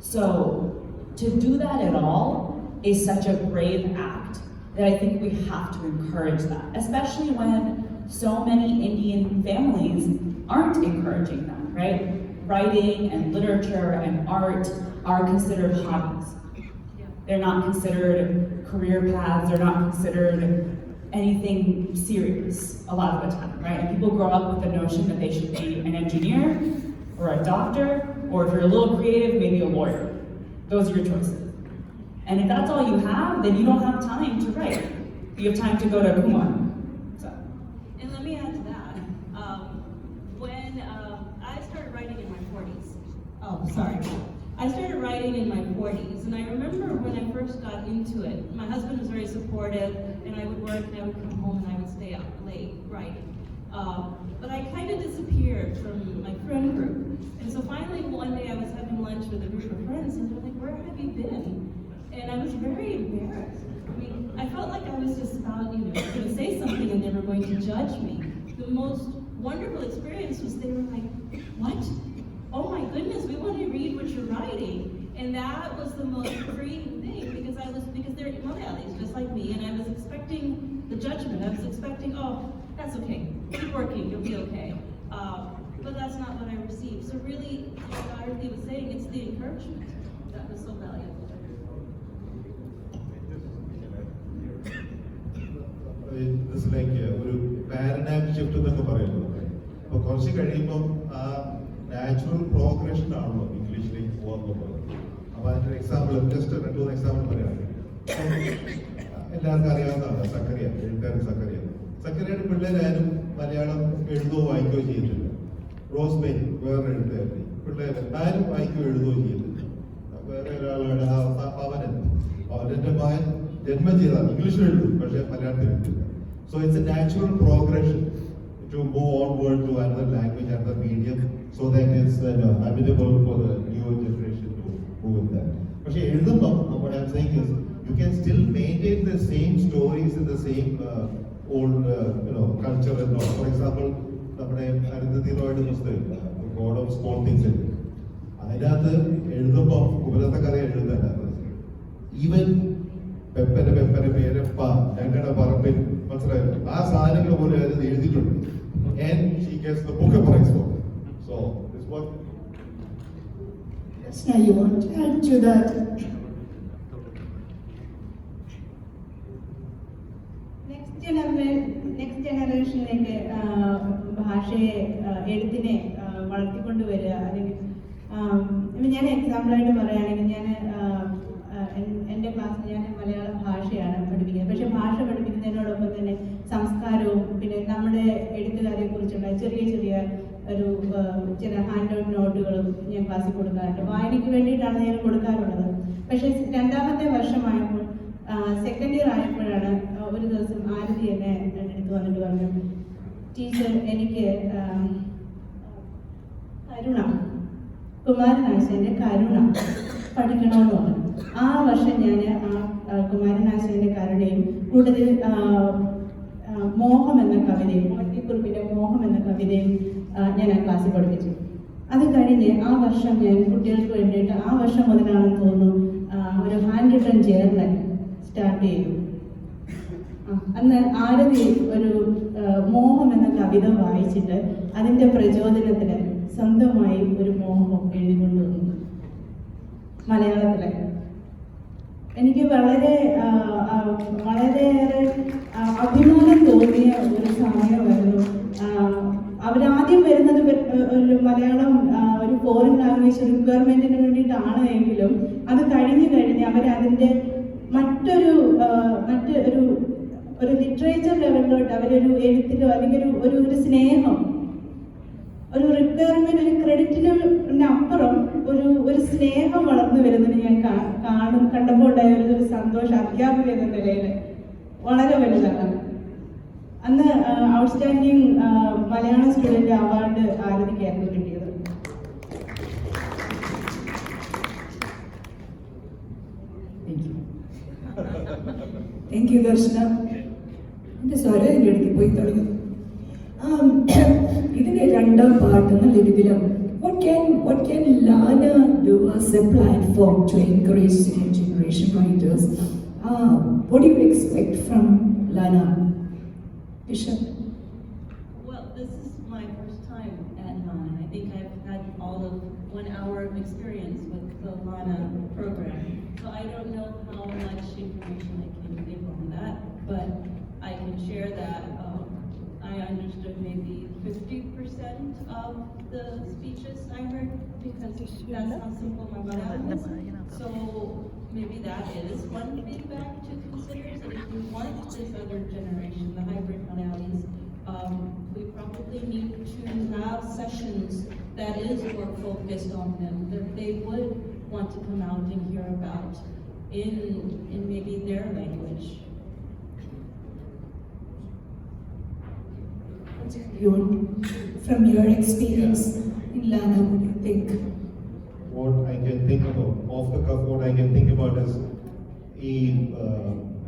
So to do that at all is such a brave act that I think we have to encourage that, especially when so many Indian families aren't encouraging them, right? Writing and literature and art are considered hobbies. They're not considered career paths, they're not considered anything serious a lot of the time, right? And people grow up with the notion that they should be an engineer or a doctor, or if you're a little creative, maybe a lawyer. Those are your choices. And if that's all you have, then you don't have time to write. You have time to go to Kumar. So. And let me add to that. When I started writing in my 40s. Oh, sorry. I started writing in my 40s, and I remember when I first got into it, my husband was very supportive, and I would work, and I would come home, and I would stay up late writing. But I kind of disappeared from my friend group. And so finally, one day I was having lunch with a group of friends, and they're like, "Where have you been?" And I was very embarrassed. I mean, I felt like I was just about, going to say something and they were going to judge me. The most wonderful experience was they were like, "What? Oh my goodness, we want to read what you're writing." And that was the most freeing thing because they're Malayalis just like me, and I was expecting the judgment. I was expecting, "Oh, that's okay. Keep working, you'll be okay." But that's not what I received. So really, like Arati was saying, it's the encouragement that was so valuable. It's like ഒരു paradigm shift എന്നൊക്കെ പറയുന്നത്. അപ്പൊ കുറച്ച് കഴിയുമ്പോൾ ആ natural progression ആണല്ലോ ഇംഗ്ലീഷിലേക്ക് പോകാൻ പോകുന്നത്. അപ്പൊ അതിന്റെ എക്സാമ്പിൾ ജസ്റ്റ് 2-3 എക്സാമ്പിൾ പറയുകയാണെങ്കിൽ എല്ലാവർക്കും അറിയാവുന്നതാണ് സക്കറിയ, എഴുത്തുകാരൻ സക്കറിയ. സക്കറിയയുടെ പിള്ളേരായാലും മലയാളം എഴുതുകയോ വായിക്കുകയോ ചെയ്തിട്ടില്ല. റോസ്മേരി വേറെ എഴുത്തുകാരി, പിള്ളേർ ആരും വായിക്കുകയോ എഴുതുകയോ ചെയ്തിട്ടില്ല. വേറെ ഒരാളാണ് പവനന്റെ മകൻ ജന്മം ചെയ്താണ്, ഇംഗ്ലീഷിൽ എഴുതും പക്ഷെ മലയാളത്തിൽ എഴുതില്ല. So it's a natural progression to move onward to another language, another medium, so that it's habitable for the newer generation to move in that. പക്ഷെ എഴുതുമ്പോൾ what I'm saying is you can still maintain the same stories in the same old culture and all. For example, നമ്മുടെ അരുന്ധതി റോയുടെ പുസ്തകം God of Small Things അതിനകത്ത് എഴുതുമ്പോൾ ഉപരത്തെ കഥ എഴുതാനാണ്. Even പെപ്പര പേരപ്പ ഞങ്ങളുടെ പറമ്പിൽ മനസ്സിലായല്ലോ ആ സാധനങ്ങൾ പോലെ അത് എഴുതിയിട്ടുണ്ട്. And she gets the book prize for it. So this one. Yes, now you want to add to that? Next ജനറേഷനിലേക്ക് ഭാഷയെ എഴുത്തിനെ വളർത്തിക്കൊണ്ടുവരിക. അല്ലെങ്കിൽ ഞാൻ എക്സാമ്പിളായിട്ട് പറയുകയാണെങ്കിൽ എൻ്റെ ക്ലാസ്സിൽ ഞാൻ മലയാളം ഭാഷയാണ് പഠിപ്പിക്കുന്നത്. പക്ഷെ ഭാഷ പഠിപ്പിക്കുന്നതിനോടൊപ്പം തന്നെ സംസ്കാരവും പിന്നെ നമ്മുടെ എഴുത്തുകാരെ കുറിച്ചുള്ള ചെറിയ ചില ഹാൻഡ് ഔട്ട് നോട്ടുകളും ഞാൻ ക്ലാസ്സിൽ കൊടുക്കാറുണ്ട്. വായനയ്ക്ക് വേണ്ടിയിട്ടാണ് ഞാൻ കൊടുക്കാറുള്ളത്. പക്ഷേ 2ാമത്തെ വർഷമായപ്പോൾ സെക്കൻഡ് ഇയർ ആയപ്പോഴാണ് ഒരു ദിവസം ആരതി എന്നെ അടുത്ത് വന്നിട്ട് പറഞ്ഞു, "ടീച്ചർ, എനിക്ക് കുമാരനാശാന്റെ കരുണ പഠിക്കണമെന്ന് പറഞ്ഞു." ആ വർഷം ഞാൻ ആ കുമാരനാശാന്റെ കരുണയും കൂടുതൽ മോഹം എന്ന കവിതയും കുറിപ്പിന്റെ മോഹം എന്ന കവിതയും ഞാൻ ആ ക്ലാസ്സിൽ പഠിപ്പിച്ചു. അത് കഴിഞ്ഞ് ആ വർഷം ഞാൻ കുട്ടികൾക്ക് വേണ്ടിയിട്ട് ആ വർഷം മുതലാണെന്ന് തോന്നുന്നു ഒരു ഹാൻഡ് റിട്ടൺ ജേർണൽ സ്റ്റാർട്ട് ചെയ്തു. അന്ന് ആരതി ഒരു മോഹം എന്ന കവിത വായിച്ചിട്ട് അതിൻ്റെ പ്രചോദനത്തിന് സ്വന്തമായി ഒരു മോഹം എഴുതിക്കൊണ്ടുവന്നു മലയാളത്തിലെ. എനിക്ക് വളരെയേറെ അഭിമാനം തോന്നിയ ഒരു സമയമായിരുന്നു. അവരാദ്യം വരുന്നത് ഒരു മലയാളം ഒരു ഫോറിൻ ലാംഗ്വേജ് റിക്വയർമെന്റിന് വേണ്ടിയിട്ടാണ് എങ്കിലും അത് കഴിഞ്ഞ് അവരതിൻ്റെ മറ്റൊരു ലിറ്ററേച്ചർ ലെവലിലോട്ട് അവരൊരു എഴുത്തിലോ അല്ലെങ്കിൽ ഒരു സ്നേഹം, ഒരു റിക്വയർമെന്റ്, ഒരു ക്രെഡിറ്റിന് അപ്പുറം ഒരു സ്നേഹം വളർന്നു വരുന്നത് ഞാൻ കണ്ടപ്പോൾ ഉണ്ടായ ഒരു സന്തോഷം അധ്യാപിക എന്ന നിലയിൽ വളരെ വലുതാണ്. അന്ന് ഔട്ട്സ്റ്റാൻഡിങ് മലയാളം സ്റ്റുഡന്റ് അവാർഡ് ആരതിക്കായിരുന്നു കിട്ടിയത്. Thank you, Darsana. എൻ്റെ സ്വരം എൻ്റെ ഇടയ്ക്ക് പോയി തുടങ്ങി. ഇതിൻ്റെ 2ാം പാർട്ട് എന്ന രീതിയിലും what can LANA do as a platform to encourage second generation writers? What do you expect from LANA? Kishan? Well, this is my first time at LANA. I think I've had all of 1 hour of experience with the LANA program. So I don't know how much information I can give on that, but I can share that I understood maybe 50% of the speeches I heard because that's how simple my Malayalam is. So maybe that is one feedback to consider. Is that if we want this other generation, the hybrid Malayalis, we probably need to have sessions that is more focused on them, that they would want to come out and hear about in maybe their language. From your experience in LANA, what do you think? What I can think about, off the cuff, what I can think about is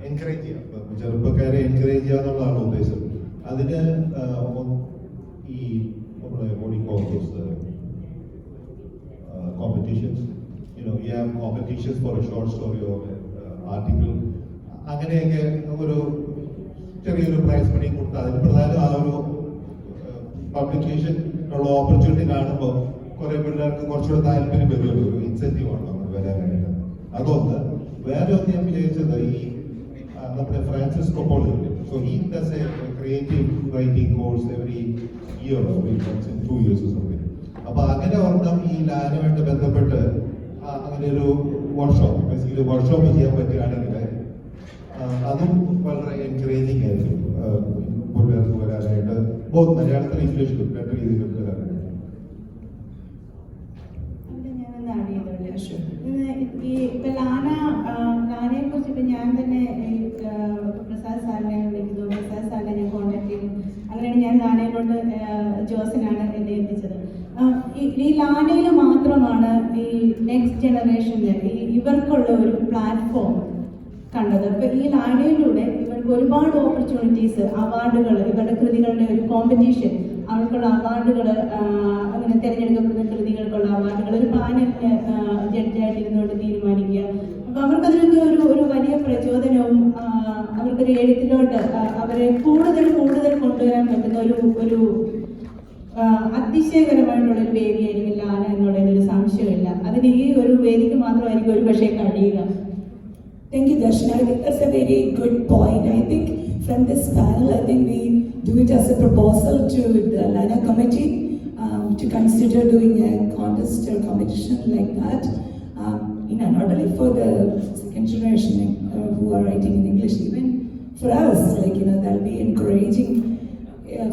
encourage ചെയ്യുക, ചെറുപ്പക്കാരെ encourage ചെയ്യുക എന്നുള്ളതാണ് ഉദ്ദേശം. അതിന് ഈ നമ്മുടെ competitions, you have competitions for a short story or article, അങ്ങനെയൊക്കെ ഒരു ചെറിയൊരു പ്രൈസ് മണി കൊടുത്ത് അതിന് പ്രധാനം ആ ഒരു പബ്ലിക്കേഷൻ ഉള്ള ഓപ്പർച്യൂണിറ്റി കാണുമ്പോൾ കുറെ പിള്ളേർക്ക് കുറച്ചുകൂടെ താല്പര്യം വരുമല്ലോ, ഒരു ഇൻസെന്റീവ് ആണ് നമ്മൾ വരാനായിട്ട്. അതൊന്ന്. വേറെ ഒന്ന് ഞാൻ വിചാരിച്ചത് ഈ നമ്മുടെ Francis Coppola, so he does a creative writing course every year, 2 years or something. അപ്പൊ അങ്ങനെ ഒരെണ്ണം ഈ ലാനുമായിട്ട് ബന്ധപ്പെട്ട് അങ്ങനെ ഒരു വർക്ക്ഷോപ്പ്, ബേസിക്കലി വർക്ക്ഷോപ്പ് ചെയ്യാൻ പറ്റുകയാണെങ്കിൽ അതും വളരെ എൻകറേജിങ് ആയിരിക്കും പിള്ളേർക്ക് വരാനായിട്ട്, ബോത്ത് മലയാളത്തിലും ഇംഗ്ലീഷിലും രണ്ട് രീതിയിലും വരാനായിട്ട്. ഈ ലാനയെ കുറിച്ച് ഇപ്പൊ ഞാൻ തന്നെ പ്രസാദ് സാറിനെ വിളിക്കുന്നു, പ്രസാദ് സാറിനെ ഞാൻ കോൺടാക്ട് ചെയ്യുന്നു. അങ്ങനെയാണ് ഞാൻ ലാനയിലോട്ട് ജോസിനാണ് എന്നെ എത്തിച്ചത്. ഈ ലാനയിൽ മാത്രമാണ് ഈ നെക്സ്റ്റ് ജനറേഷനിൽ ഇവർക്കുള്ള ഒരു പ്ലാറ്റ്ഫോം കണ്ടത്. അപ്പൊ ഈ ലാനയിലൂടെ ഇവർക്ക് ഒരുപാട് ഓപ്പർച്യൂണിറ്റീസ്, അവാർഡുകൾ, ഇവരുടെ കൃതികളുടെ ഒരു കോമ്പറ്റീഷൻ, അവർക്കുള്ള അവാർഡുകൾ, അങ്ങനെ തിരഞ്ഞെടുക്കപ്പെടുന്ന കൃതികൾക്കുള്ള അവാർഡുകൾ ഒരു പാനലിന് ജഡ്ജായിട്ടിരുന്നുകൊണ്ട് തീരുമാനിക്കുക. അപ്പൊ അവർക്കതിനൊക്കെ ഒരു വലിയ പ്രചോദനവും അവർക്കൊരു എഴുത്തിലോട്ട് അവരെ കൂടുതൽ കൊണ്ടുവരാൻ പറ്റുന്ന ഒരു അതിശയകരമായിട്ടുള്ള ഒരു വേദിയായിരിക്കും ലാന എന്നുള്ളതിനൊരു സംശയമില്ല. അതിന് ഈ ഒരു വേദിക്ക് മാത്രമായിരിക്കും ഒരു പക്ഷേ കഴിയുക. Thank you, Darshana. I think that's a very good point. I think from this panel, I think we do it as a proposal to the LANA committee to consider doing a contest or competition like that. Not only for the second generation who are writing in English, even for us, that'll be encouraging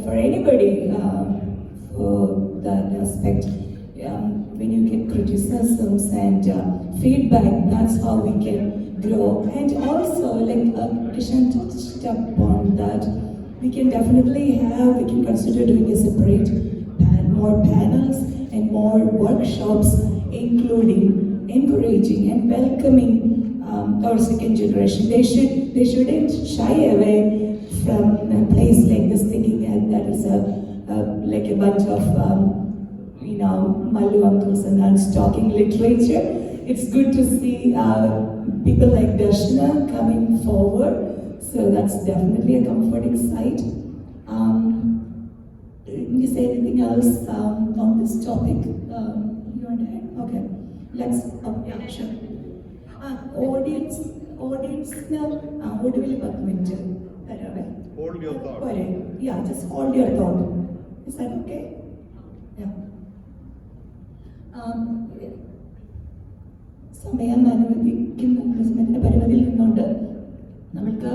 for anybody for that aspect. When you get criticisms and feedback, that's how we can grow. And also, like Kishan touched upon that, we can consider doing a separate more panels and more workshops, including encouraging and welcoming our second generation. They shouldn't shy away from a place like this, thinking that is like a bunch of Malu uncles and aunts talking literature. It's good to see people like Darsana coming forward, so that's definitely a comforting sight. Can you say anything else on this topic? You want to add? Okay, let's. Yeah, sure. Audience now. What will you recommend? Hold your thought. Yeah, just hold your thought. Is that okay? Yeah. സമയം അനുവദിക്കുന്ന പരിമിതിയിൽ നിന്നുകൊണ്ട് നമുക്ക്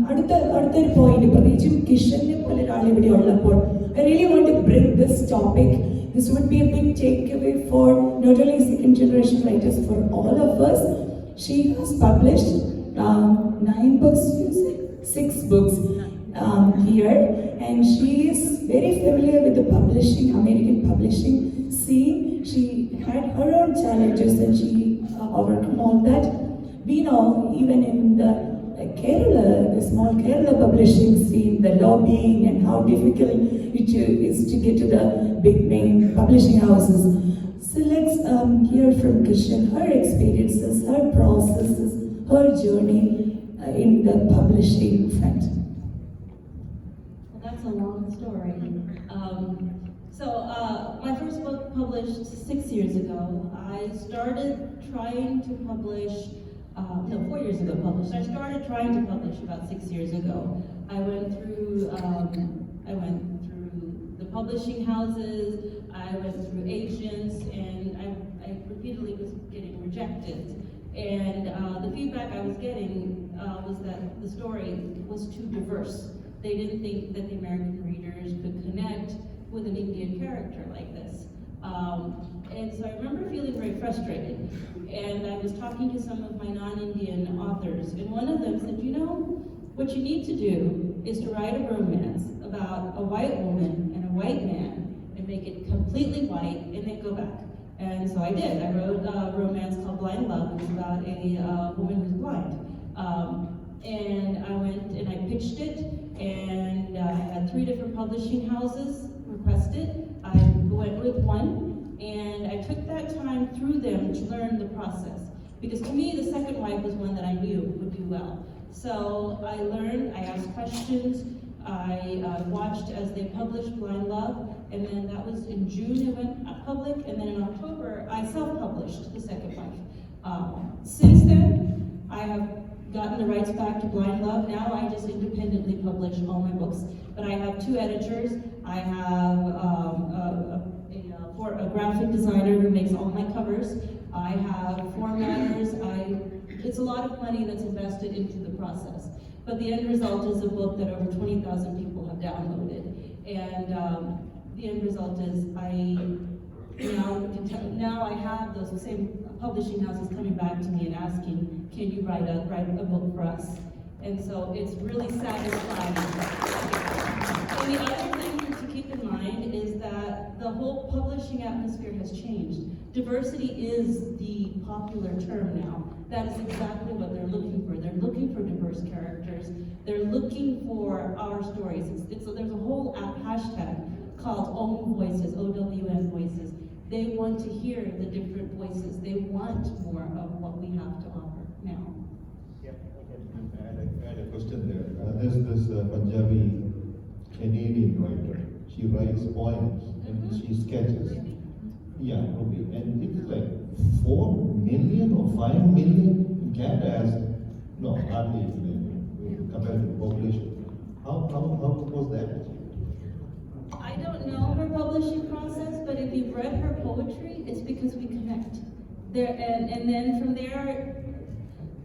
അടുത്തൊരു point, പ്രത്യേകിച്ചും കിഷനെ പോലെ ഒരാൾ ഇവിടെ ഉള്ളപ്പോൾ, I really want to bring this topic. This would be a big takeaway for not only second generation writers, for all of us. She has published 9 books, you said? 6 books here, and she is very familiar with the publishing, American publishing scene. She had her own challenges and she overcome all that. We know even in the Kerala, the small Kerala publishing scene, the lobbying and how difficult it is to get to the big name publishing houses. So let's hear from Kishan, her experiences, her processes, her journey in the publishing front. Well, that's a long story. My first book published 6 years ago. I started trying to publish, 4 years ago published. I started trying to publish about 6 years ago. I went through I went through the publishing houses, I went through agents, and I repeatedly was getting rejected. And the feedback I was getting was that the story was too diverse. They didn't think that the American readers could connect with an Indian character like this. And so I remember feeling very frustrated. And I was talking to some of my non-Indian authors, and one of them said, you know, what you need to do is to write a romance about a white woman and a white man and make it completely white and then go back. And so I did. I wrote a romance called Blind Love. It's about a woman who's blind. And I went and I pitched it, and I had 3 different publishing houses request it. I went with one, and I took that time through them to learn the process. Because to me, the second wife was one that I knew would do well. So I learned, I asked questions, I watched as they published Blind Love, and then that was in June it went public, and then in October I self-published the second wife. Since then, I have gotten the rights back to Blind Love. Now I just independently publish all my books. But I have 2 editors. I have a graphic designer who makes all my covers. I have formatters. It's a lot of money that's invested into the process. But the end result is a book that over 20,000 people have downloaded. And the end result is now I have those same publishing houses coming back to me and asking, can you write a book for us? And so it's really satisfying. And the other thing to keep in mind is that the whole publishing atmosphere has changed. Diversity is the popular term now. That is exactly what they're looking for. They're looking for diverse characters. They're looking for our stories. There's a whole hashtag called OWN Voices, OWN Voices. They want to hear the different voices. They want more of what we have to offer now. Yeah, I had a question there. There's this Punjabi Canadian writer. She writes poems and she sketches. Yeah, okay. And it's like 4 million or 5 million in Canada has hardly compared to the population. How was that? I don't know her publishing process, but if you've read her poetry, it's because we connect. And then from there,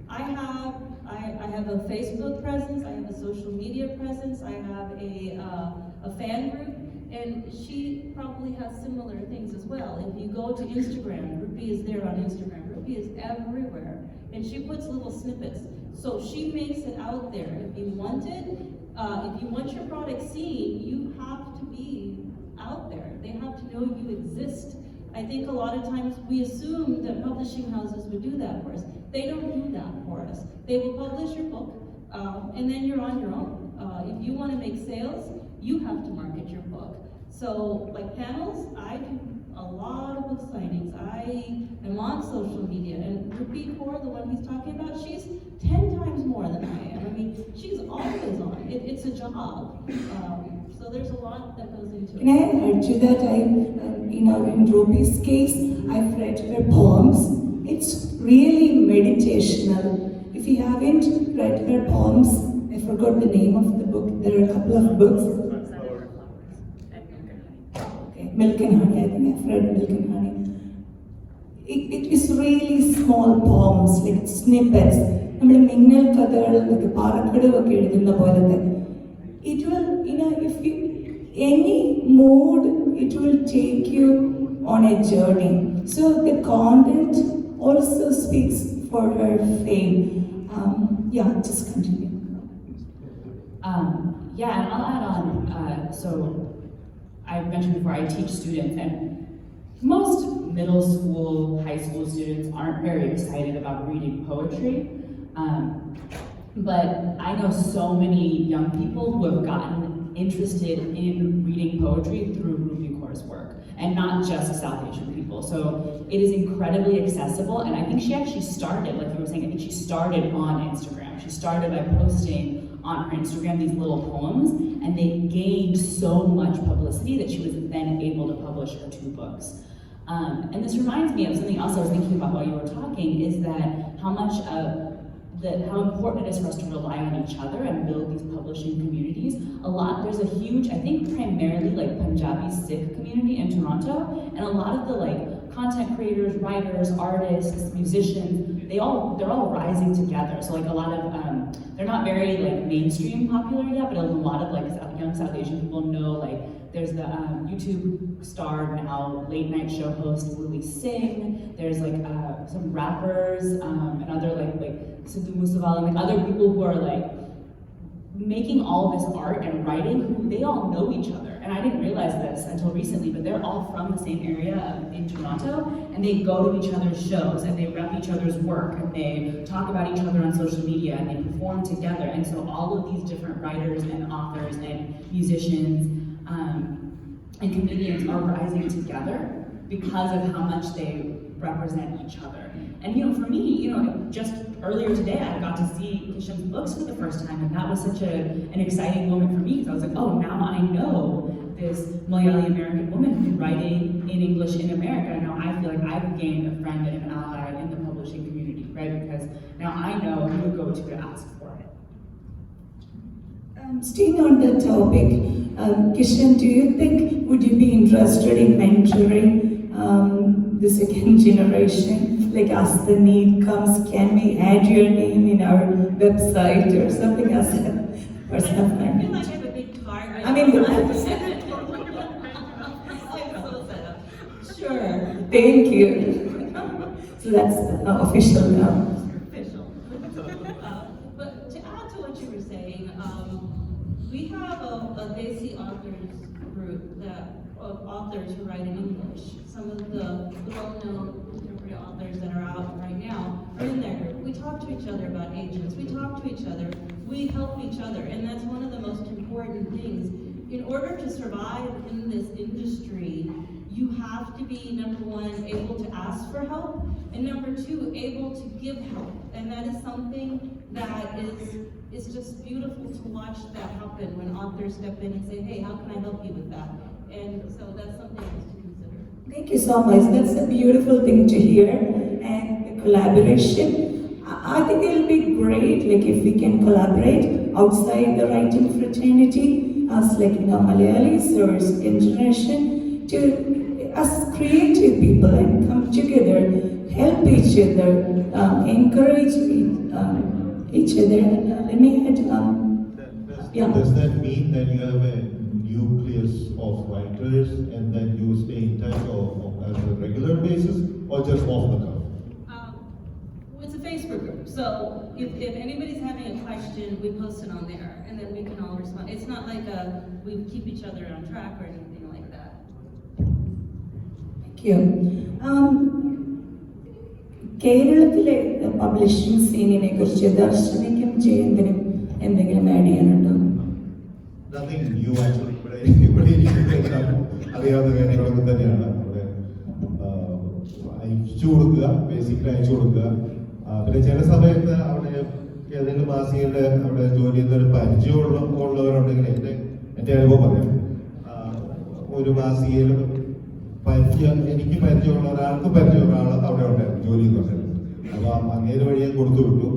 I have a Facebook presence, I have a social media presence, I have a fan group, and she probably has similar things as well. If you go to Instagram, Rupi is there on Instagram. Rupi is everywhere, and she puts little snippets. So she makes it out there. If you want it, if you want your product seen, you have to be out there. They have to know you exist. I think a lot of times we assume that publishing houses would do that for us. They don't do that for us. They will publish your book, and then you're on your own. If you want to make sales, you have to market your book. So, like panels, I do a lot of book signings. I am on social media, and Rupi Kaur, the one he's talking about, she's 10 times more than I am. I mean, she's always on. It's a job. So there's a lot that goes into it. Can I add to that? In Rupi's case, I've read her poems. It's really meditational. If you haven't read her poems, I forgot the name of the book. There are a couple of books. Okay, Milk and Honey. I think I've read Milk and Honey. It is really small poems, like snippets. Minnal Kadal, like Parakadu, it will, if you, any mood, it will take you on a journey. So the content also speaks for her fame. Just continue. Yeah, and I'll add on. So I mentioned before, I teach students, and most middle school, high school students aren't very excited about reading poetry. But I know so many young people who have gotten interested in reading poetry through Rupi Kaur's work, and not just South Asian people. So it is incredibly accessible, and I think she actually started, like you were saying, I think she started on Instagram. She started by posting on her Instagram these little poems, and they gained so much publicity that she was then able to publish her 2 books. And this reminds me of something else I was thinking about while you were talking, is that how much of how important it is for us to rely on each other and build these publishing communities. There's a huge, I think primarily like Punjabi Sikh community in Toronto, and a lot of the like content creators, writers, artists, musicians, they're all rising together. So like a lot of, they're not very like mainstream popular yet, but a lot of like young South Asian people know, like there's the YouTube star now, late night show host Willie Singh. There's like some rappers and other like Sidhu Moosewala, like other people who are like making all this art and writing, who they all know each other. And I didn't realize this until recently, but they're all from the same area in Toronto, and they go to each other's shows, and they rep each other's work, and they talk about each other on social media, and they perform together. And so all of these different writers and authors and musicians and comedians are rising together because of how much they represent each other. And for me, just earlier today, I got to see Kishan's books for the first time, and that was such an exciting moment for me, because I was like, oh, now I know this Malayali American woman who's writing in English in America, and now I feel like I've gained a friend and an ally in the publishing community, right? Because now I know who to go to ask for it. Staying on the topic, Kishan, do you think, would you be interested in mentoring the second generation? Like as the need comes, can we add your name in our website or something as a person of I feel like I have a big target. I mean, I'm so set up. Sure. Thank you. So that's official now. Official. But to add to what you were saying, we have a Desi authors group of authors who write in English. Some of the well-known contemporary authors that are out right now are in their group. We talk to each other about agents. We talk to each other. We help each other, and that's one of the most important things. In order to survive in this industry, you have to be, number one, able to ask for help, and number two, able to give help. And that is something that is just beautiful to watch that happen when authors step in and say, hey, how can I help you with that? And so that's something else to consider. Thank you so much. That's a beautiful thing to hear. And the collaboration, I think it'll be great, like if we can collaborate outside the writing fraternity, as like Malayalis or second generation, to as creative people and come together, help each other, encourage each other. Let me add, yeah. Does that mean that you have a nucleus of writers and then you stay in touch as a regular basis, or just off the cuff? It's a Facebook group, so if anybody's having a question, we post it on there, and then we can all respond. It's not like we keep each other on track or anything like that. Thank you. കേരളത്തിലെ publishing സീനിനെ കുറിച്ച് ദർശനയ്ക്കും ജയന്തിനും എന്തെങ്കിലും add ചെയ്യാനുണ്ടോ? Nothing new actually, ഇവിടെ അറിയാവുന്ന കാര്യങ്ങളൊക്കെ തന്നെയാണ്. അവിടെ അയച്ചു കൊടുക്കുക, ബേസിക്കലി അയച്ചു കൊടുക്കുക. പിന്നെ ചില സമയത്ത് അവിടെ ഏതെങ്കിലും മാസികയുടെ അവിടെ ജോലി ചെയ്യുന്ന ഒരു പരിചയമുള്ളവരുണ്ടെങ്കിൽ എൻ്റെ അനുഭവം പറയാം. ഒരു മാസികയിലും എനിക്ക് പരിചയമുള്ള ഒരാൾക്ക് പരിചയമുള്ള ആൾ അവിടെ ഉണ്ടായിരുന്നു, ജോലി ചെയ്യുന്നുണ്ടായിരുന്നു. അപ്പൊ അങ്ങേര് വഴി ഞാൻ കൊടുത്തു വിട്ടു.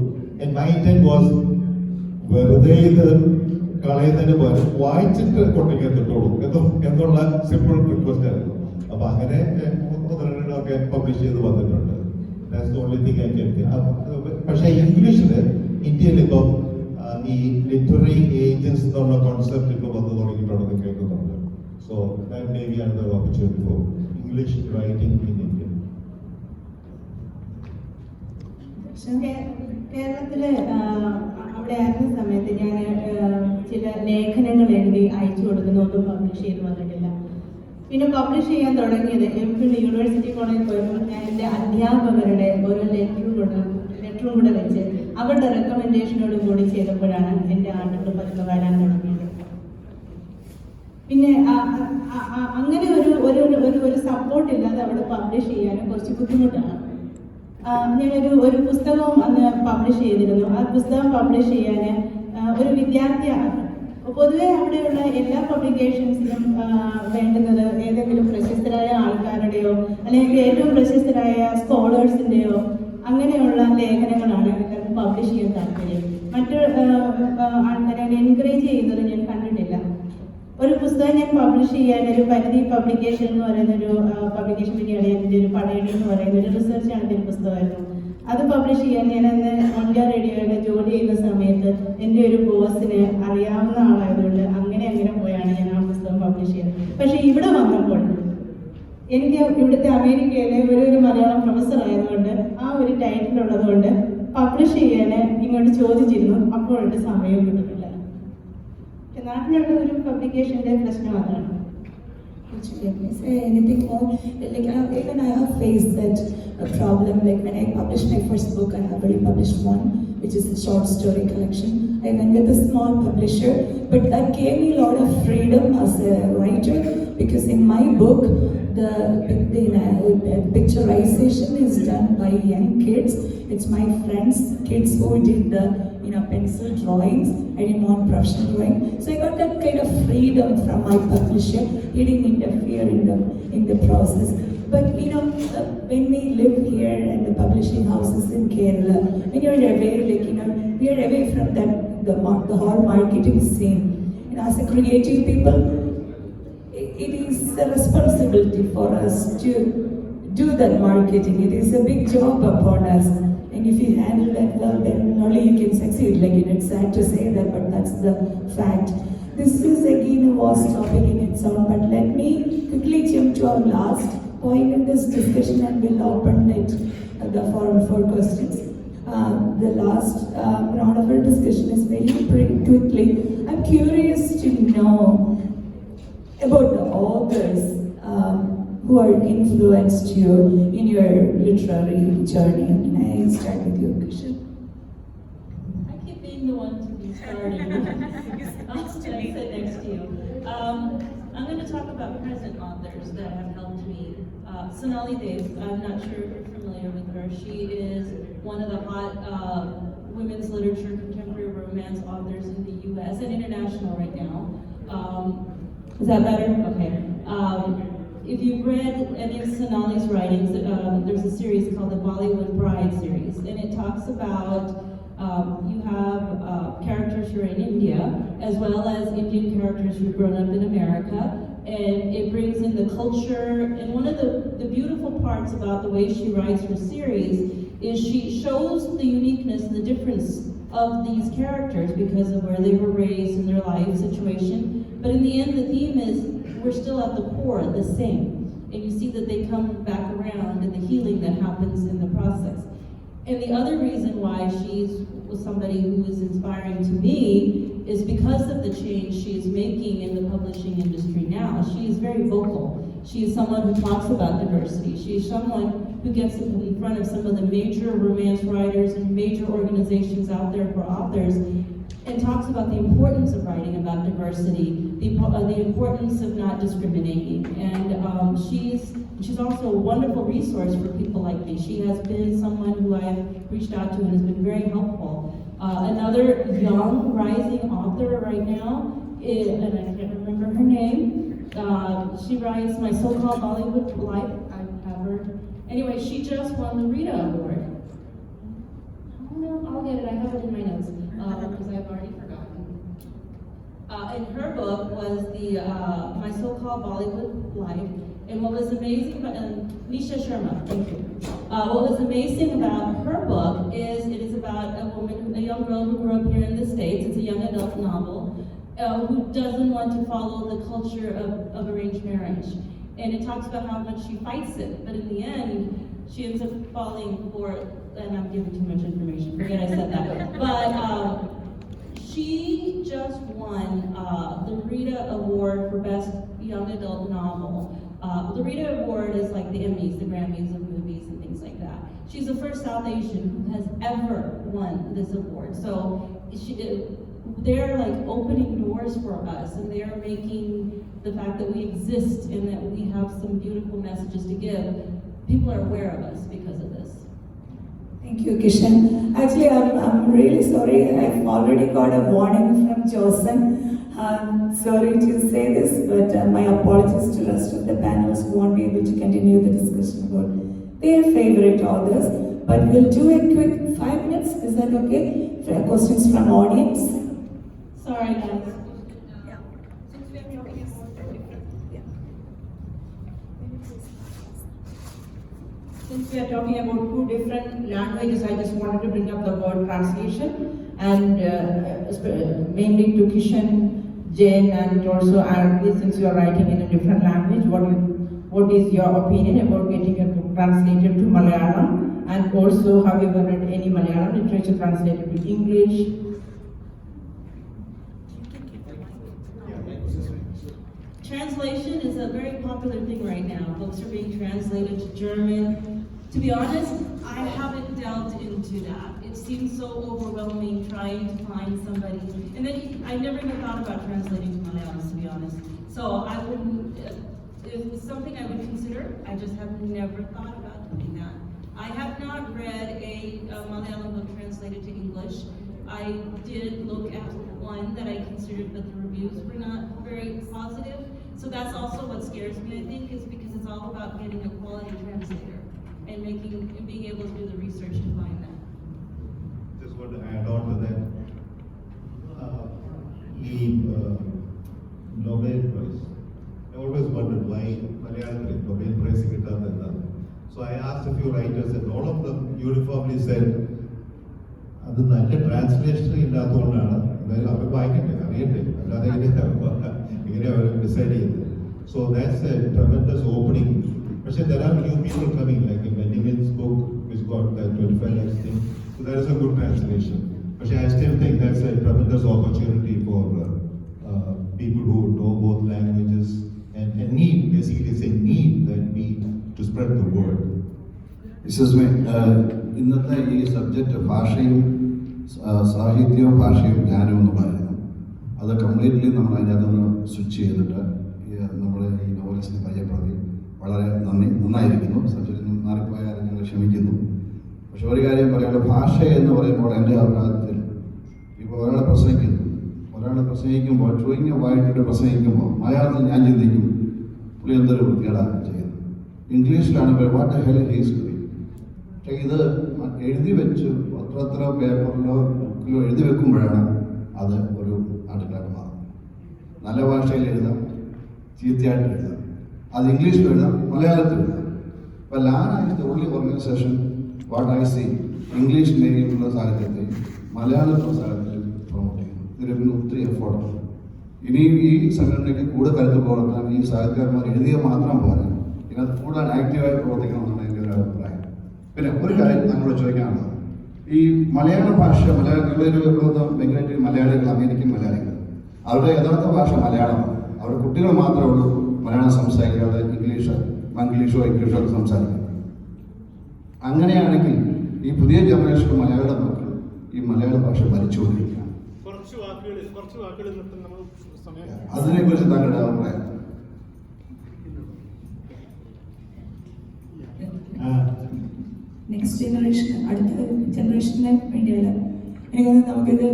മൈ ഇന്റന്റ് വാസ് വെറുതെ ഇത് കളയുന്നതിന് പകരം വായിച്ചിട്ട് കൊട്ടിക്കത്തിട്ടോളൂ എന്നുള്ള സിമ്പിൾ റിക്വസ്റ്റ് ആയിരുന്നു. അപ്പൊ അങ്ങനെ ഒക്കെ പബ്ലിഷ് ചെയ്ത് വന്നിട്ടുണ്ട്. That's the only thing I can say. പക്ഷേ ഇംഗ്ലീഷില് ഇന്ത്യയിൽ ഇപ്പം ഈ ലിറ്റററി ഏജൻസ് എന്നുള്ള കോൺസെപ്റ്റ് ഇപ്പൊ വന്നു തുടങ്ങിയിട്ടുണ്ടെന്ന് കേൾക്കുന്നുണ്ട്. So that may be another opportunity for English writing in India. കേരളത്തില് അവിടെ ആയിരുന്ന സമയത്ത് ഞാൻ ചില ലേഖനങ്ങൾ എഴുതി അയച്ചു കൊടുക്കുന്നു, ഒന്നും പബ്ലിഷ് ചെയ്ത് വന്നിട്ടില്ല. പിന്നെ പബ്ലിഷ് ചെയ്യാൻ തുടങ്ങിയത് എംഫിൽ യൂണിവേഴ്സിറ്റി കോളേജിൽ പോയപ്പോൾ ഞാൻ എൻ്റെ അധ്യാപകരുടെ ഓരോ ലെറ്ററും കൂടെ വെച്ച് അവരുടെ റെക്കമെൻഡേഷനോട് കൂടി ചെയ്തപ്പോഴാണ് എൻ്റെ ആർട്ടിക്കിൾ പതുക്കെ വരാൻ തുടങ്ങിയത്. പിന്നെ അങ്ങനെ ഒരു സപ്പോർട്ട് ഇല്ലാതെ അവിടെ പബ്ലിഷ് ചെയ്യാനും കുറച്ച് ബുദ്ധിമുട്ടാണ്. ഞാനൊരു പുസ്തകവും അന്ന് പബ്ലിഷ് ചെയ്തിരുന്നു. ആ പുസ്തകം പബ്ലിഷ് ചെയ്യാൻ ഒരു വിദ്യാർത്ഥിയാണ്. പൊതുവെ അവിടെയുള്ള എല്ലാ പബ്ലിക്കേഷൻസിനും വേണ്ടുന്നത് ഏതെങ്കിലും പ്രശസ്തരായ ആൾക്കാരുടെയോ അല്ലെങ്കിൽ ഏറ്റവും പ്രശസ്തരായ സ്കോളേഴ്സിൻ്റെയോ അങ്ങനെയുള്ള ലേഖനങ്ങളാണ് എല്ലാവർക്കും പബ്ലിഷ് ചെയ്യാൻ താല്പര്യം. മറ്റു ആൾക്കാരെ എൻകറേജ് ചെയ്യുന്നത് ഞാൻ കണ്ടിട്ടില്ല. ഒരു പുസ്തകം ഞാൻ പബ്ലിഷ് ചെയ്യാൻ ഒരു പരിധി പബ്ലിക്കേഷൻ എന്ന് പറയുന്നൊരു പബ്ലിക്കേഷൻ വഴിയാണ് എൻ്റെ ഒരു പടയണി എന്ന് പറയുന്ന ഒരു റിസർച്ച് നടത്തിയ ഒരു പുസ്തകമായിരുന്നു. അത് പബ്ലിഷ് ചെയ്യാൻ ഞാൻ അന്ന് ഓൾ ഇന്ത്യ റേഡിയോയുടെ ജോലി ചെയ്യുന്ന സമയത്ത് എൻ്റെ ഒരു ബോസിനെ അറിയാവുന്ന ആളായതുകൊണ്ട് അങ്ങനെ പോയാണ് ഞാൻ ആ പുസ്തകം പബ്ലിഷ് ചെയ്യുന്നത്. പക്ഷേ ഇവിടെ വന്നപ്പോൾ എനിക്ക് ഇവിടുത്തെ അമേരിക്കയിലെ ഒരു മലയാളം പ്രൊഫസർ ആയതുകൊണ്ട് ആ ഒരു ടൈറ്റിൽ ഉള്ളതുകൊണ്ട് പബ്ലിഷ് ചെയ്യാൻ ഇങ്ങോട്ട് ചോദിച്ചിരുന്നു. അപ്പോൾ എൻ്റെ സമയം കിട്ടുന്നില്ല. നാട്ടിലുള്ള ഒരു പബ്ലിക്കേഷൻ്റെ പ്രശ്നം അതാണ്. Let me say anything more. Like even I have faced that problem. Like when I published my first book, I have already published one, which is a short story collection. I went with a small publisher, but that gave me a lot of freedom as a writer because in my book, the picturization is done by young kids. It's my friends' kids who did the pencil drawings. I didn't want professional drawing, so I got that kind of freedom from my publisher. He didn't interfere in the process. But when we live here and the publishing houses in Kerala, when you're away, we are away from the whole marketing scene. As a creative people, it is a responsibility for us to do that marketing. It is a big job upon us. And if you handle that well, then only you can succeed. It's sad to say that, but that's the fact. This is again a vast topic in its own, but let me quickly jump to our last point in this discussion and we'll open it the forum for questions. The last round of our discussion is very quickly. I'm curious to know about the authors who are influenced you in your literary journey. Can I start with you, Kishan? I keep being the one to be starting. I'll sit next to you. I'm going to talk about present authors that have helped me. Sonali Dev, I'm not sure if you're familiar with her. She is one of the hot women's literature contemporary romance authors in the U.S. and international right now. Is that better? Okay. If you've read any of Sonali's writings, there's a series called the Bollywood Bride series, and it talks about you have characters who are in India, as well as Indian characters who've grown up in America, and it brings in the culture. And one of the beautiful parts about the way she writes her series is she shows the uniqueness and the difference of these characters because of where they were raised in their life situation. But in the end, the theme is we're still at the core the same. And you see that they come back around and the healing that happens in the process. And the other reason why she's somebody who is inspiring to me is because of the change she is making in the publishing industry now. She is very vocal. She is someone who talks about diversity. She is someone who gets in front of some of the major romance writers and major organizations out there for authors and talks about the importance of writing about diversity, the importance of not discriminating. And she's also a wonderful resource for people like me. She has been someone who I've reached out to and has been very helpful. Another young rising author right now is, and I can't remember her name, she writes My So-Called Bollywood Life. I have her. Anyway, she just won the Rita Award. I'll get it, I have it in my notes. Because I've already forgotten. And her book was My So-Called Bollywood Life. And what was amazing about Nisha Sharma, thank you. What was amazing about her book is it is about a young girl who grew up here in the States. It's a young adult novel who doesn't want to follow the culture of arranged marriage. And it talks about how much she fights it, but in the end, she ends up falling for, and I'm giving too much information, forget I said that. But she just won the Rita Award for Best Young Adult Novel. The Rita Award is like the Emmys, the Grammys of movies and things like that. She's the first South Asian who has ever won this award. So they're like opening doors for us, and they're making the fact that we exist and that we have some beautiful messages to give. People are aware of us because of this. Thank you, Kishan. Actually, I'm really sorry. I've already got a warning from Josen. Sorry to say this, but my apologies to the rest of the panels who won't be able to continue the discussion about their favorite authors. but we'll do a quick 5 minutes. Is that okay? For questions from audience. Sorry, guys. Since we are talking about two different languages, I just wanted to bring up the word translation, and mainly to Kishan, Jane, and also Arati, since you are writing in a different language, what is your opinion about getting a book translated to Malayalam, and also have you ever read any Malayalam literature translated to English? Translation is a very popular thing right now. Books are being translated to German. To be honest, I haven't delved into that. It seems so overwhelming trying to find somebody. And then I never even thought about translating to Malayalam, to be honest. So I wouldn't, it's something I would consider. I just have never thought about doing that. I have not read a Malayalam book translated to English. I did look at one that I considered, but the reviews were not very positive. So that's also what scares me, I think, is because it's all about getting a quality translator and being able to do the research to find that. Just want to add on to that. Nobel Prize. I always wondered why Malayalam Nobel Prize get done. So I asked a few writers, and all of them uniformly said, അത് നല്ല translation ഇല്ലാത്തതുകൊണ്ടാണ്. അതായത് അവർ വായിക്കട്ടെ, അറിയട്ടെ, അല്ലാതെ ഇങ്ങനെ അവർ decide ചെയ്തത്. So that's A tremendous opening. പക്ഷേ there are new people coming, like in Benjamin's book, which got that 25 lakhs thing. So that is a good translation. But I still think that's a tremendous opportunity for people who know both languages and need, basically it's a need that we to spread the word. Excuse me, ഇന്നത്തെ ഈ subject ഭാഷയും സാഹിത്യവും ഭാഷയും ജ്ഞാനവും എന്നുള്ളതായിരുന്നു. അത് completely നമ്മൾ അതിനകത്തൊന്ന് switch ചെയ്തിട്ട് നമ്മുടെ ഈ നോവലിസ്റ്റിനെ പരിചയപ്പെടുത്തി വളരെ നന്നായിരിക്കുന്നു. സബ്ജക്റ്റ് മാറിപ്പോയ കാര്യം ഞങ്ങൾ ക്ഷമിക്കുന്നു. പക്ഷെ ഒരു കാര്യം പറയാനുള്ള, ഭാഷ എന്ന് പറയുമ്പോൾ എൻ്റെ അഭിപ്രായത്തിൽ ഇപ്പോൾ ഒരാളെ പ്രസംഗിക്കുമ്പോൾ ചുരുങ്ങിയവായിട്ടിട്ട് പ്രസംഗിക്കുമ്പോൾ മലയാളത്തിൽ ഞാൻ ചിന്തിക്കും പുള്ളി എന്തൊരു വൃത്തികേടാണ് ചെയ്യുന്നത്. ഇംഗ്ലീഷിലാണ് what the hell he's doing. പക്ഷേ ഇത് എഴുതി വെച്ച് പത്രത്തിലോ പേപ്പറിലോ ബുക്കിലോ എഴുതി വെക്കുമ്പോഴാണ് അത് ഒരു ആർട്ടിക്കിളായിട്ട് മാറുന്നത്. നല്ല ഭാഷയിൽ എഴുതാം, ചീത്തയായിട്ട് എഴുതാം, അത് ഇംഗ്ലീഷിൽ എഴുതാം, മലയാളത്തിൽ എഴുതാം. അപ്പോൾ LANA is the only organisation what I see English മീഡിയമുള്ള സാഹിത്യത്തെ മലയാളത്തിലുള്ള സാഹിത്യത്തിൽ പ്രൊമോട്ട് ചെയ്യുന്നു. ഇതിന് പിന്നെ ഒത്തിരി എഫോർട്ടുണ്ട്. ഇനിയും ഈ സംഘടനയ്ക്ക് കൂടുതൽ കരുത്ത് പ്രവർത്താൻ ഈ സാഹിത്യകാരന്മാർ എഴുതിയ മാത്രം പോരാ, ഇതിനകത്ത് കൂടുതൽ ആക്റ്റീവായി പ്രവർത്തിക്കണമെന്നാണ് എൻ്റെ ഒരു അഭിപ്രായം. പിന്നെ ഒരു കാര്യം നമ്മളോട് ചോദിക്കാനുള്ളത്, ഈ മലയാള ഭാഷ, മലയാളത്തിലൊരു മെയിനായിട്ട് മലയാളികൾ, അമേരിക്കൻ മലയാളികൾ, അവരുടെ യഥാർത്ഥ ഭാഷ മലയാളമാണ്. അവരുടെ കുട്ടികൾ മാത്രമേ ഉള്ളൂ മലയാളം സംസാരിക്കാതെ മംഗ്ലീഷോ ഇംഗ്ലീഷോ ഒക്കെ സംസാരിക്കും. അങ്ങനെയാണെങ്കിൽ ഈ പുതിയ ജനറേഷൻ മലയാളിയുടെ മക്കൾ ഈ മലയാള ഭാഷ ഭരിച്ചുകൊണ്ടിരിക്കുകയാണ്. അതിനെക്കുറിച്ച് താങ്കളുടെ അഭിപ്രായം? നെക്സ്റ്റ് ജനറേഷൻ, അടുത്ത ജനറേഷന് വേണ്ടിയല്ല, എനിക്ക് നമുക്കിത്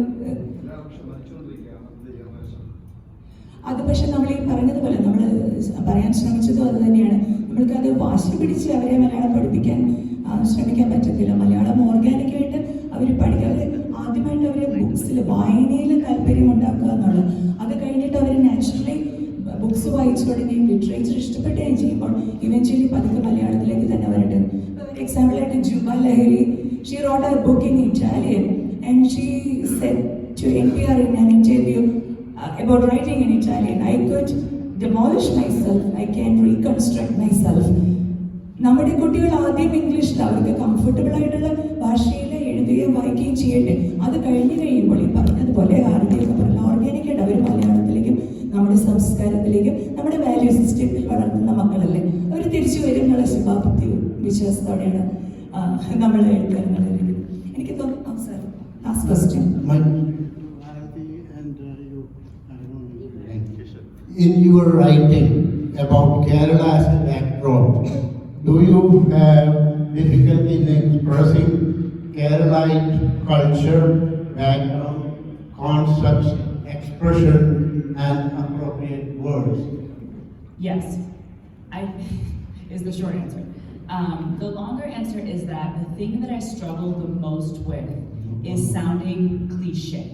അത് പക്ഷെ നമ്മൾ ഈ പറഞ്ഞതുപോലെ നമ്മൾ പറയാൻ ശ്രമിച്ചതും അത് തന്നെയാണ്. നമ്മൾക്കത് വാശി പിടിച്ച് അവരെ മലയാളം പഠിപ്പിക്കാൻ ശ്രമിക്കാൻ പറ്റത്തില്ല. മലയാളം ഓർഗാനിക്കായിട്ട് അവർ പഠിക്കുക. അവർ ആദ്യമായിട്ട് അവരെ ബുക്സിൽ വായനയിൽ താല്പര്യം ഉണ്ടാക്കുക എന്നുള്ളത്. അത് കഴിഞ്ഞിട്ട് അവർ നാച്ചുറലി ബുക്സ് വായിച്ചു തുടങ്ങി ലിറ്ററേച്ചർ ഇഷ്ടപ്പെടുകയും ചെയ്യുമ്പോൾ ഇവൻച്വലി പതുക്കെ മലയാളത്തിലേക്ക് തന്നെ വരട്ടെ. For example, like Juba Lahiri, she wrote a book in Italian and she said to NPR in an interview about writing in Italian, I could demolish myself, I can reconstruct myself. നമ്മുടെ കുട്ടികൾ ആദ്യം ഇംഗ്ലീഷിൽ അവർക്ക് comfortable ആയിട്ടുള്ള ഭാഷയിൽ എഴുതുകയും വായിക്കുകയും ചെയ്യട്ടെ. അത് കഴിയുമ്പോൾ ഈ പറഞ്ഞതുപോലെ ആർട്ടിയൊക്കെ പറഞ്ഞ ഓർഗാനിക്കായിട്ട് അവർ മലയാളത്തിലേക്കും നമ്മുടെ സംസ്കാരത്തിലേക്കും നമ്മുടെ വാല്യൂ സിസ്റ്റത്തിൽ വളർത്തുന്ന മക്കളല്ലേ, അവർ തിരിച്ചു വരും എന്നുള്ള ശുഭാപ്തി വിശ്വാസത്തോടെയാണ് നമ്മൾ എഴുതുന്നത്. എനിക്ക് തോന്നുന്നു sir last question. In your writing about Kerala as a backdrop, do you have difficulty in expressing Keralite culture, background, concepts, expression, and appropriate words? Yes, is the short answer. The longer answer is that the thing that I struggle the most with is sounding cliche.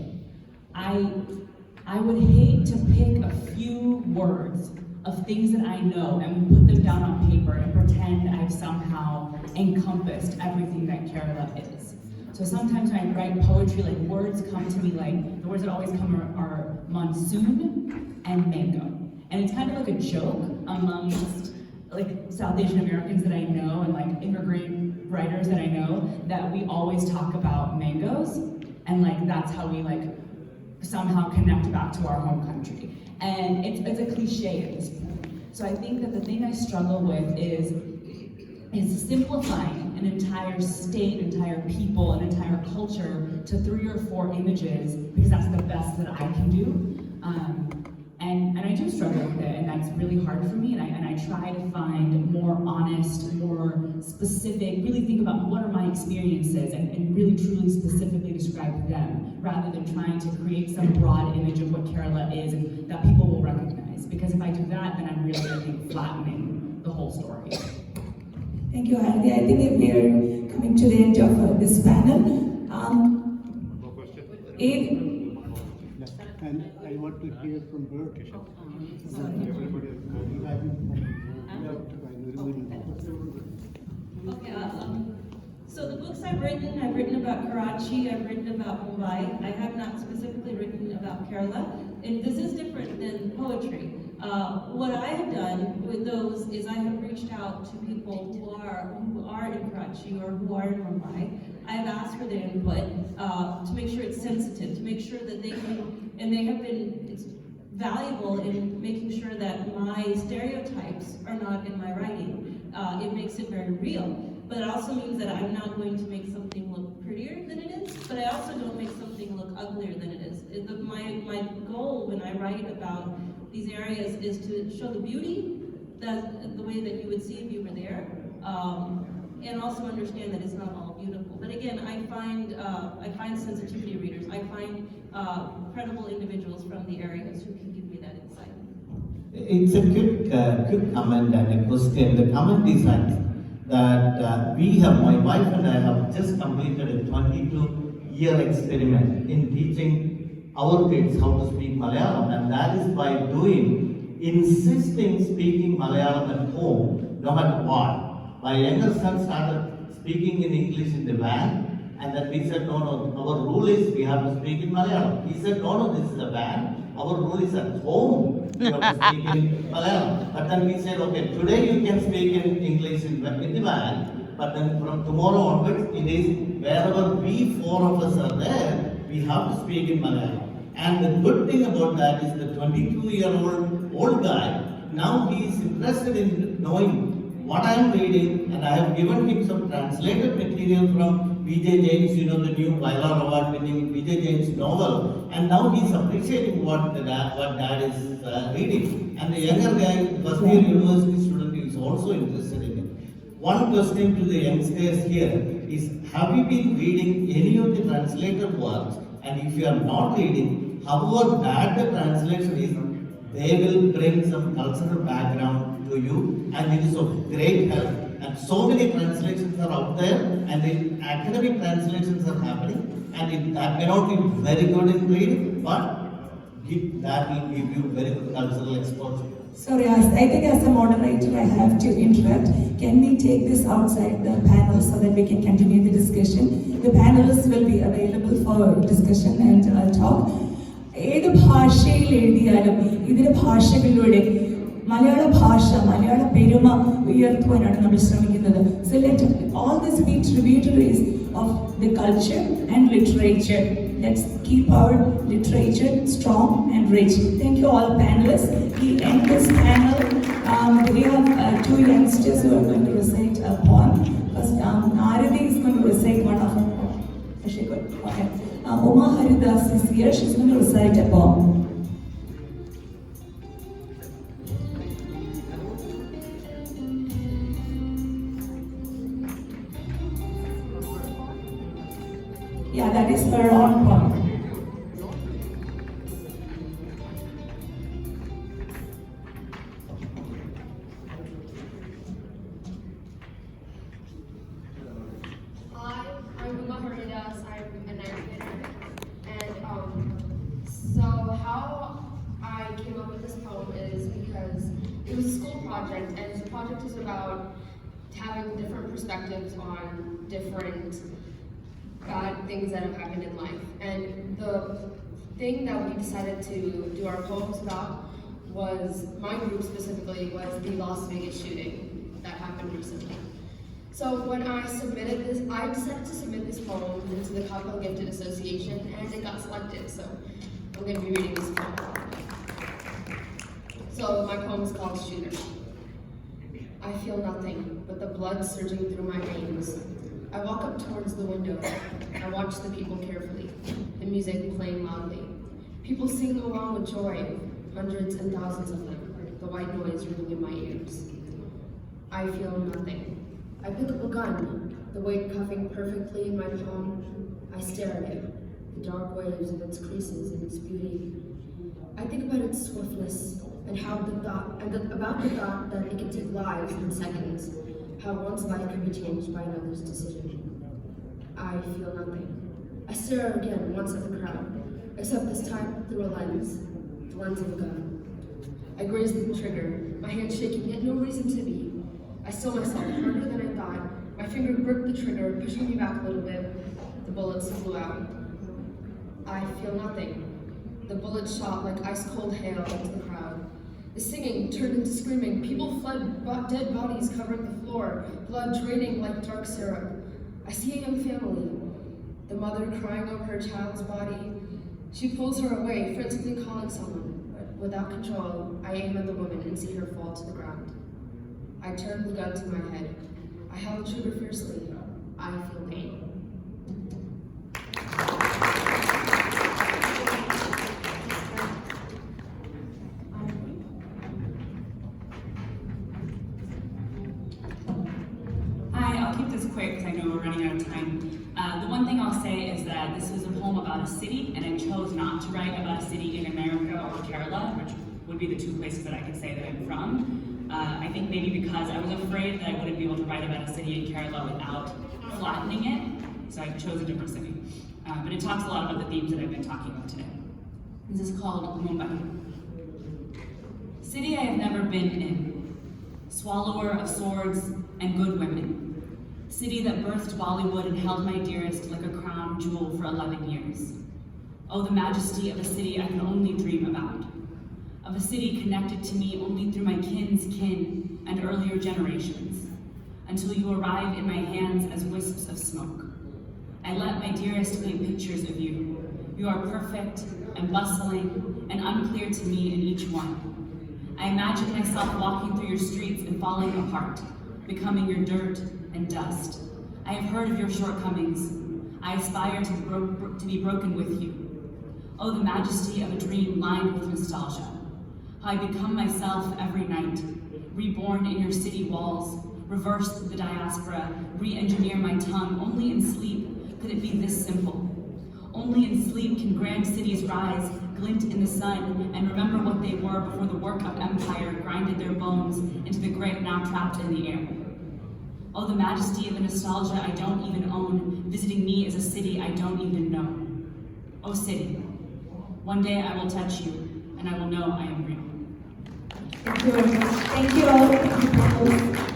I would hate to pick a few words of things that I know and put them down on paper and pretend I've somehow encompassed everything that Kerala is. So sometimes when I write poetry, like words come to me like, the words that always come are monsoon and mango. And it's kind of like a joke amongst like South Asian Americans that I know and like immigrant writers that I know, that we always talk about mangoes, and like that's how we like somehow connect back to our home country. And it's a cliche at this point. So I think that the thing I struggle with is simplifying an entire state, entire people, an entire culture to 3 or 4 images, because that's the best that I can do. And I do struggle with it, and that's really hard for me, and I try to find more honest, more specific, really think about what are my experiences, and really truly specifically describe them, rather than trying to create some broad image of what Kerala is and that people will recognize. Because if I do that, then I'm really, I think, flattening the whole story. Thank you, Arati. I think we are coming to the end of this panel. And I want to hear from her. Okay, so the books I've written about Karachi, I've written about Mumbai. I have not specifically written about Kerala, and this is different than poetry. What I have done with those is I have reached out to people who are in Karachi or who are in Mumbai. I have asked for their input to make sure it's sensitive, to make sure that they can, and they have been valuable in making sure that my stereotypes are not in my writing. It makes it very real, but it also means that I'm not going to make something look prettier than it is, but I also don't make something look uglier than it is. My goal when I write about these areas is to show the beauty, the way that you would see if you were there, and also understand that it's not all beautiful. But again, I find sensitivity readers. I find credible individuals from the areas who can give me that insight. It's a quick comment and a question. The comment is that my wife and I have just completed a 22-year experiment in teaching our kids how to speak Malayalam, and that is by insisting speaking Malayalam at home, no matter what. My younger son started speaking in English in the van, and then we said, no, our rule is we have to speak in Malayalam. He said, no, this is a van. Our rule is at home, you have to speak in Malayalam. But then we said, okay, today you can speak in English in the van, but then from tomorrow onwards, it is wherever we 4 of us are there, we have to speak in Malayalam. And the good thing about that is the 22-year-old guy, now he is interested in knowing what I am reading, and I have given him some translated material from V.J. Jain's, the new Warrier award-winning V.J. Jain's novel, and now he is appreciating what dad is reading. And the younger guy, first-year university student, is also interested in it. One question to the youngsters here is, have you been reading any of the translated works? And if you are not reading, however bad the translation is, they will bring some cultural background to you, and it is of great help. And so many translations are out there, and the academic translations are happening, and that may not be very good in reading, but that will give you very good cultural exposure. Sorry, I think as a moderator I have to interrupt. Can we take this outside the panel so that we can continue the discussion? The panelists will be available for discussion and talk. ഏത് ഭാഷയിൽ എഴുതിയാലും ഇതിലെ ഭാഷകളിലൂടെ മലയാള പെരുമ ഉയർത്തുവാനാണ് നമ്മൾ ശ്രമിക്കുന്നത്. So let all this be tributaries of the culture and literature. Let's keep our literature strong and rich. Thank you all panelists. We end this panel. We have 2 youngsters who are going to recite a poem. First, Arati is going to recite one of her poems. Okay. Uma Haridas is here. She's going to recite a poem. Yeah, that is her own poem. project, and the project is about having different perspectives on different bad things that have happened in life. And the thing that we decided to do our poems about was, my group specifically, was the Las Vegas shooting that happened recently. So when I submitted this, I decided to submit this poem into the Copyright Gifted Association, and it got selected, so I'm going to be reading this poem. So my poem is called Shooter. I feel nothing but the blood surging through my veins. I walk up towards the window. I watch the people carefully, the music playing loudly. People sing along with joy, hundreds and thousands of them, the white noise ringing in my ears. I feel nothing. I pick up a gun, the weight cuffing perfectly in my palm. I stare at it, the dark waves of its creases and its beauty. I think about its swiftness and about the thought that it can take lives in seconds, how one's life can be changed by another's decision. I feel nothing. I stare again once at the crowd, except this time through a lens, the lens of a gun. I graze the trigger, my hand shaking, yet no reason to be. I still myself harder than I thought. My finger gripped the trigger, pushing me back a little bit. The bullets flew out. I feel nothing. The bullets shot like ice-cold hail into the crowd. The singing turned into screaming. People fled, dead bodies covering the floor, blood draining like dark syrup. I see a young family, the mother crying over her child's body. She pulls her away, frantically calling someone, but without control, I aim at the woman and see her fall to the ground. I turned the gun to my head. I held the trigger fiercely. I feel pain. Hi, I'll keep this quick because I know we're running out of time. The one thing I'll say is that this was a poem about a city, and I chose not to write about a city in America or Kerala, which would be the two places that I could say that I'm from. I think maybe because I was afraid that I wouldn't be able to write about a city in Kerala without flattening it, so I chose a different city. But it talks a lot about the themes that I've been talking about today. This is called Mumbai. City I have never been in, swallower of swords and good women. City that birthed Bollywood and held my dearest like a crown jewel for 11 years. Oh, the majesty of a city I can only dream about. Of a city connected to me only through my kin's kin and earlier generations, until you arrive in my hands as wisps of smoke. I let my dearest paint pictures of you. You are perfect and bustling and unclear to me in each one. I imagine myself walking through your streets and falling apart, becoming your dirt and dust. I have heard of your shortcomings. I aspire to be broken with you. Oh, the majesty of a dream lined with nostalgia. How I become myself every night, reborn in your city walls, reverse the diaspora, re-engineer my tongue. Only in sleep could it be this simple. Only in sleep can grand cities rise, glint in the sun, and remember what they were before the work of empire grinded their bones into the grit now trapped in the air. Oh, the majesty of a nostalgia I don't even own, visiting me as a city I don't even know. Oh, city, one day I will touch you, and I will know I am real. Thank you very much. Thank you all.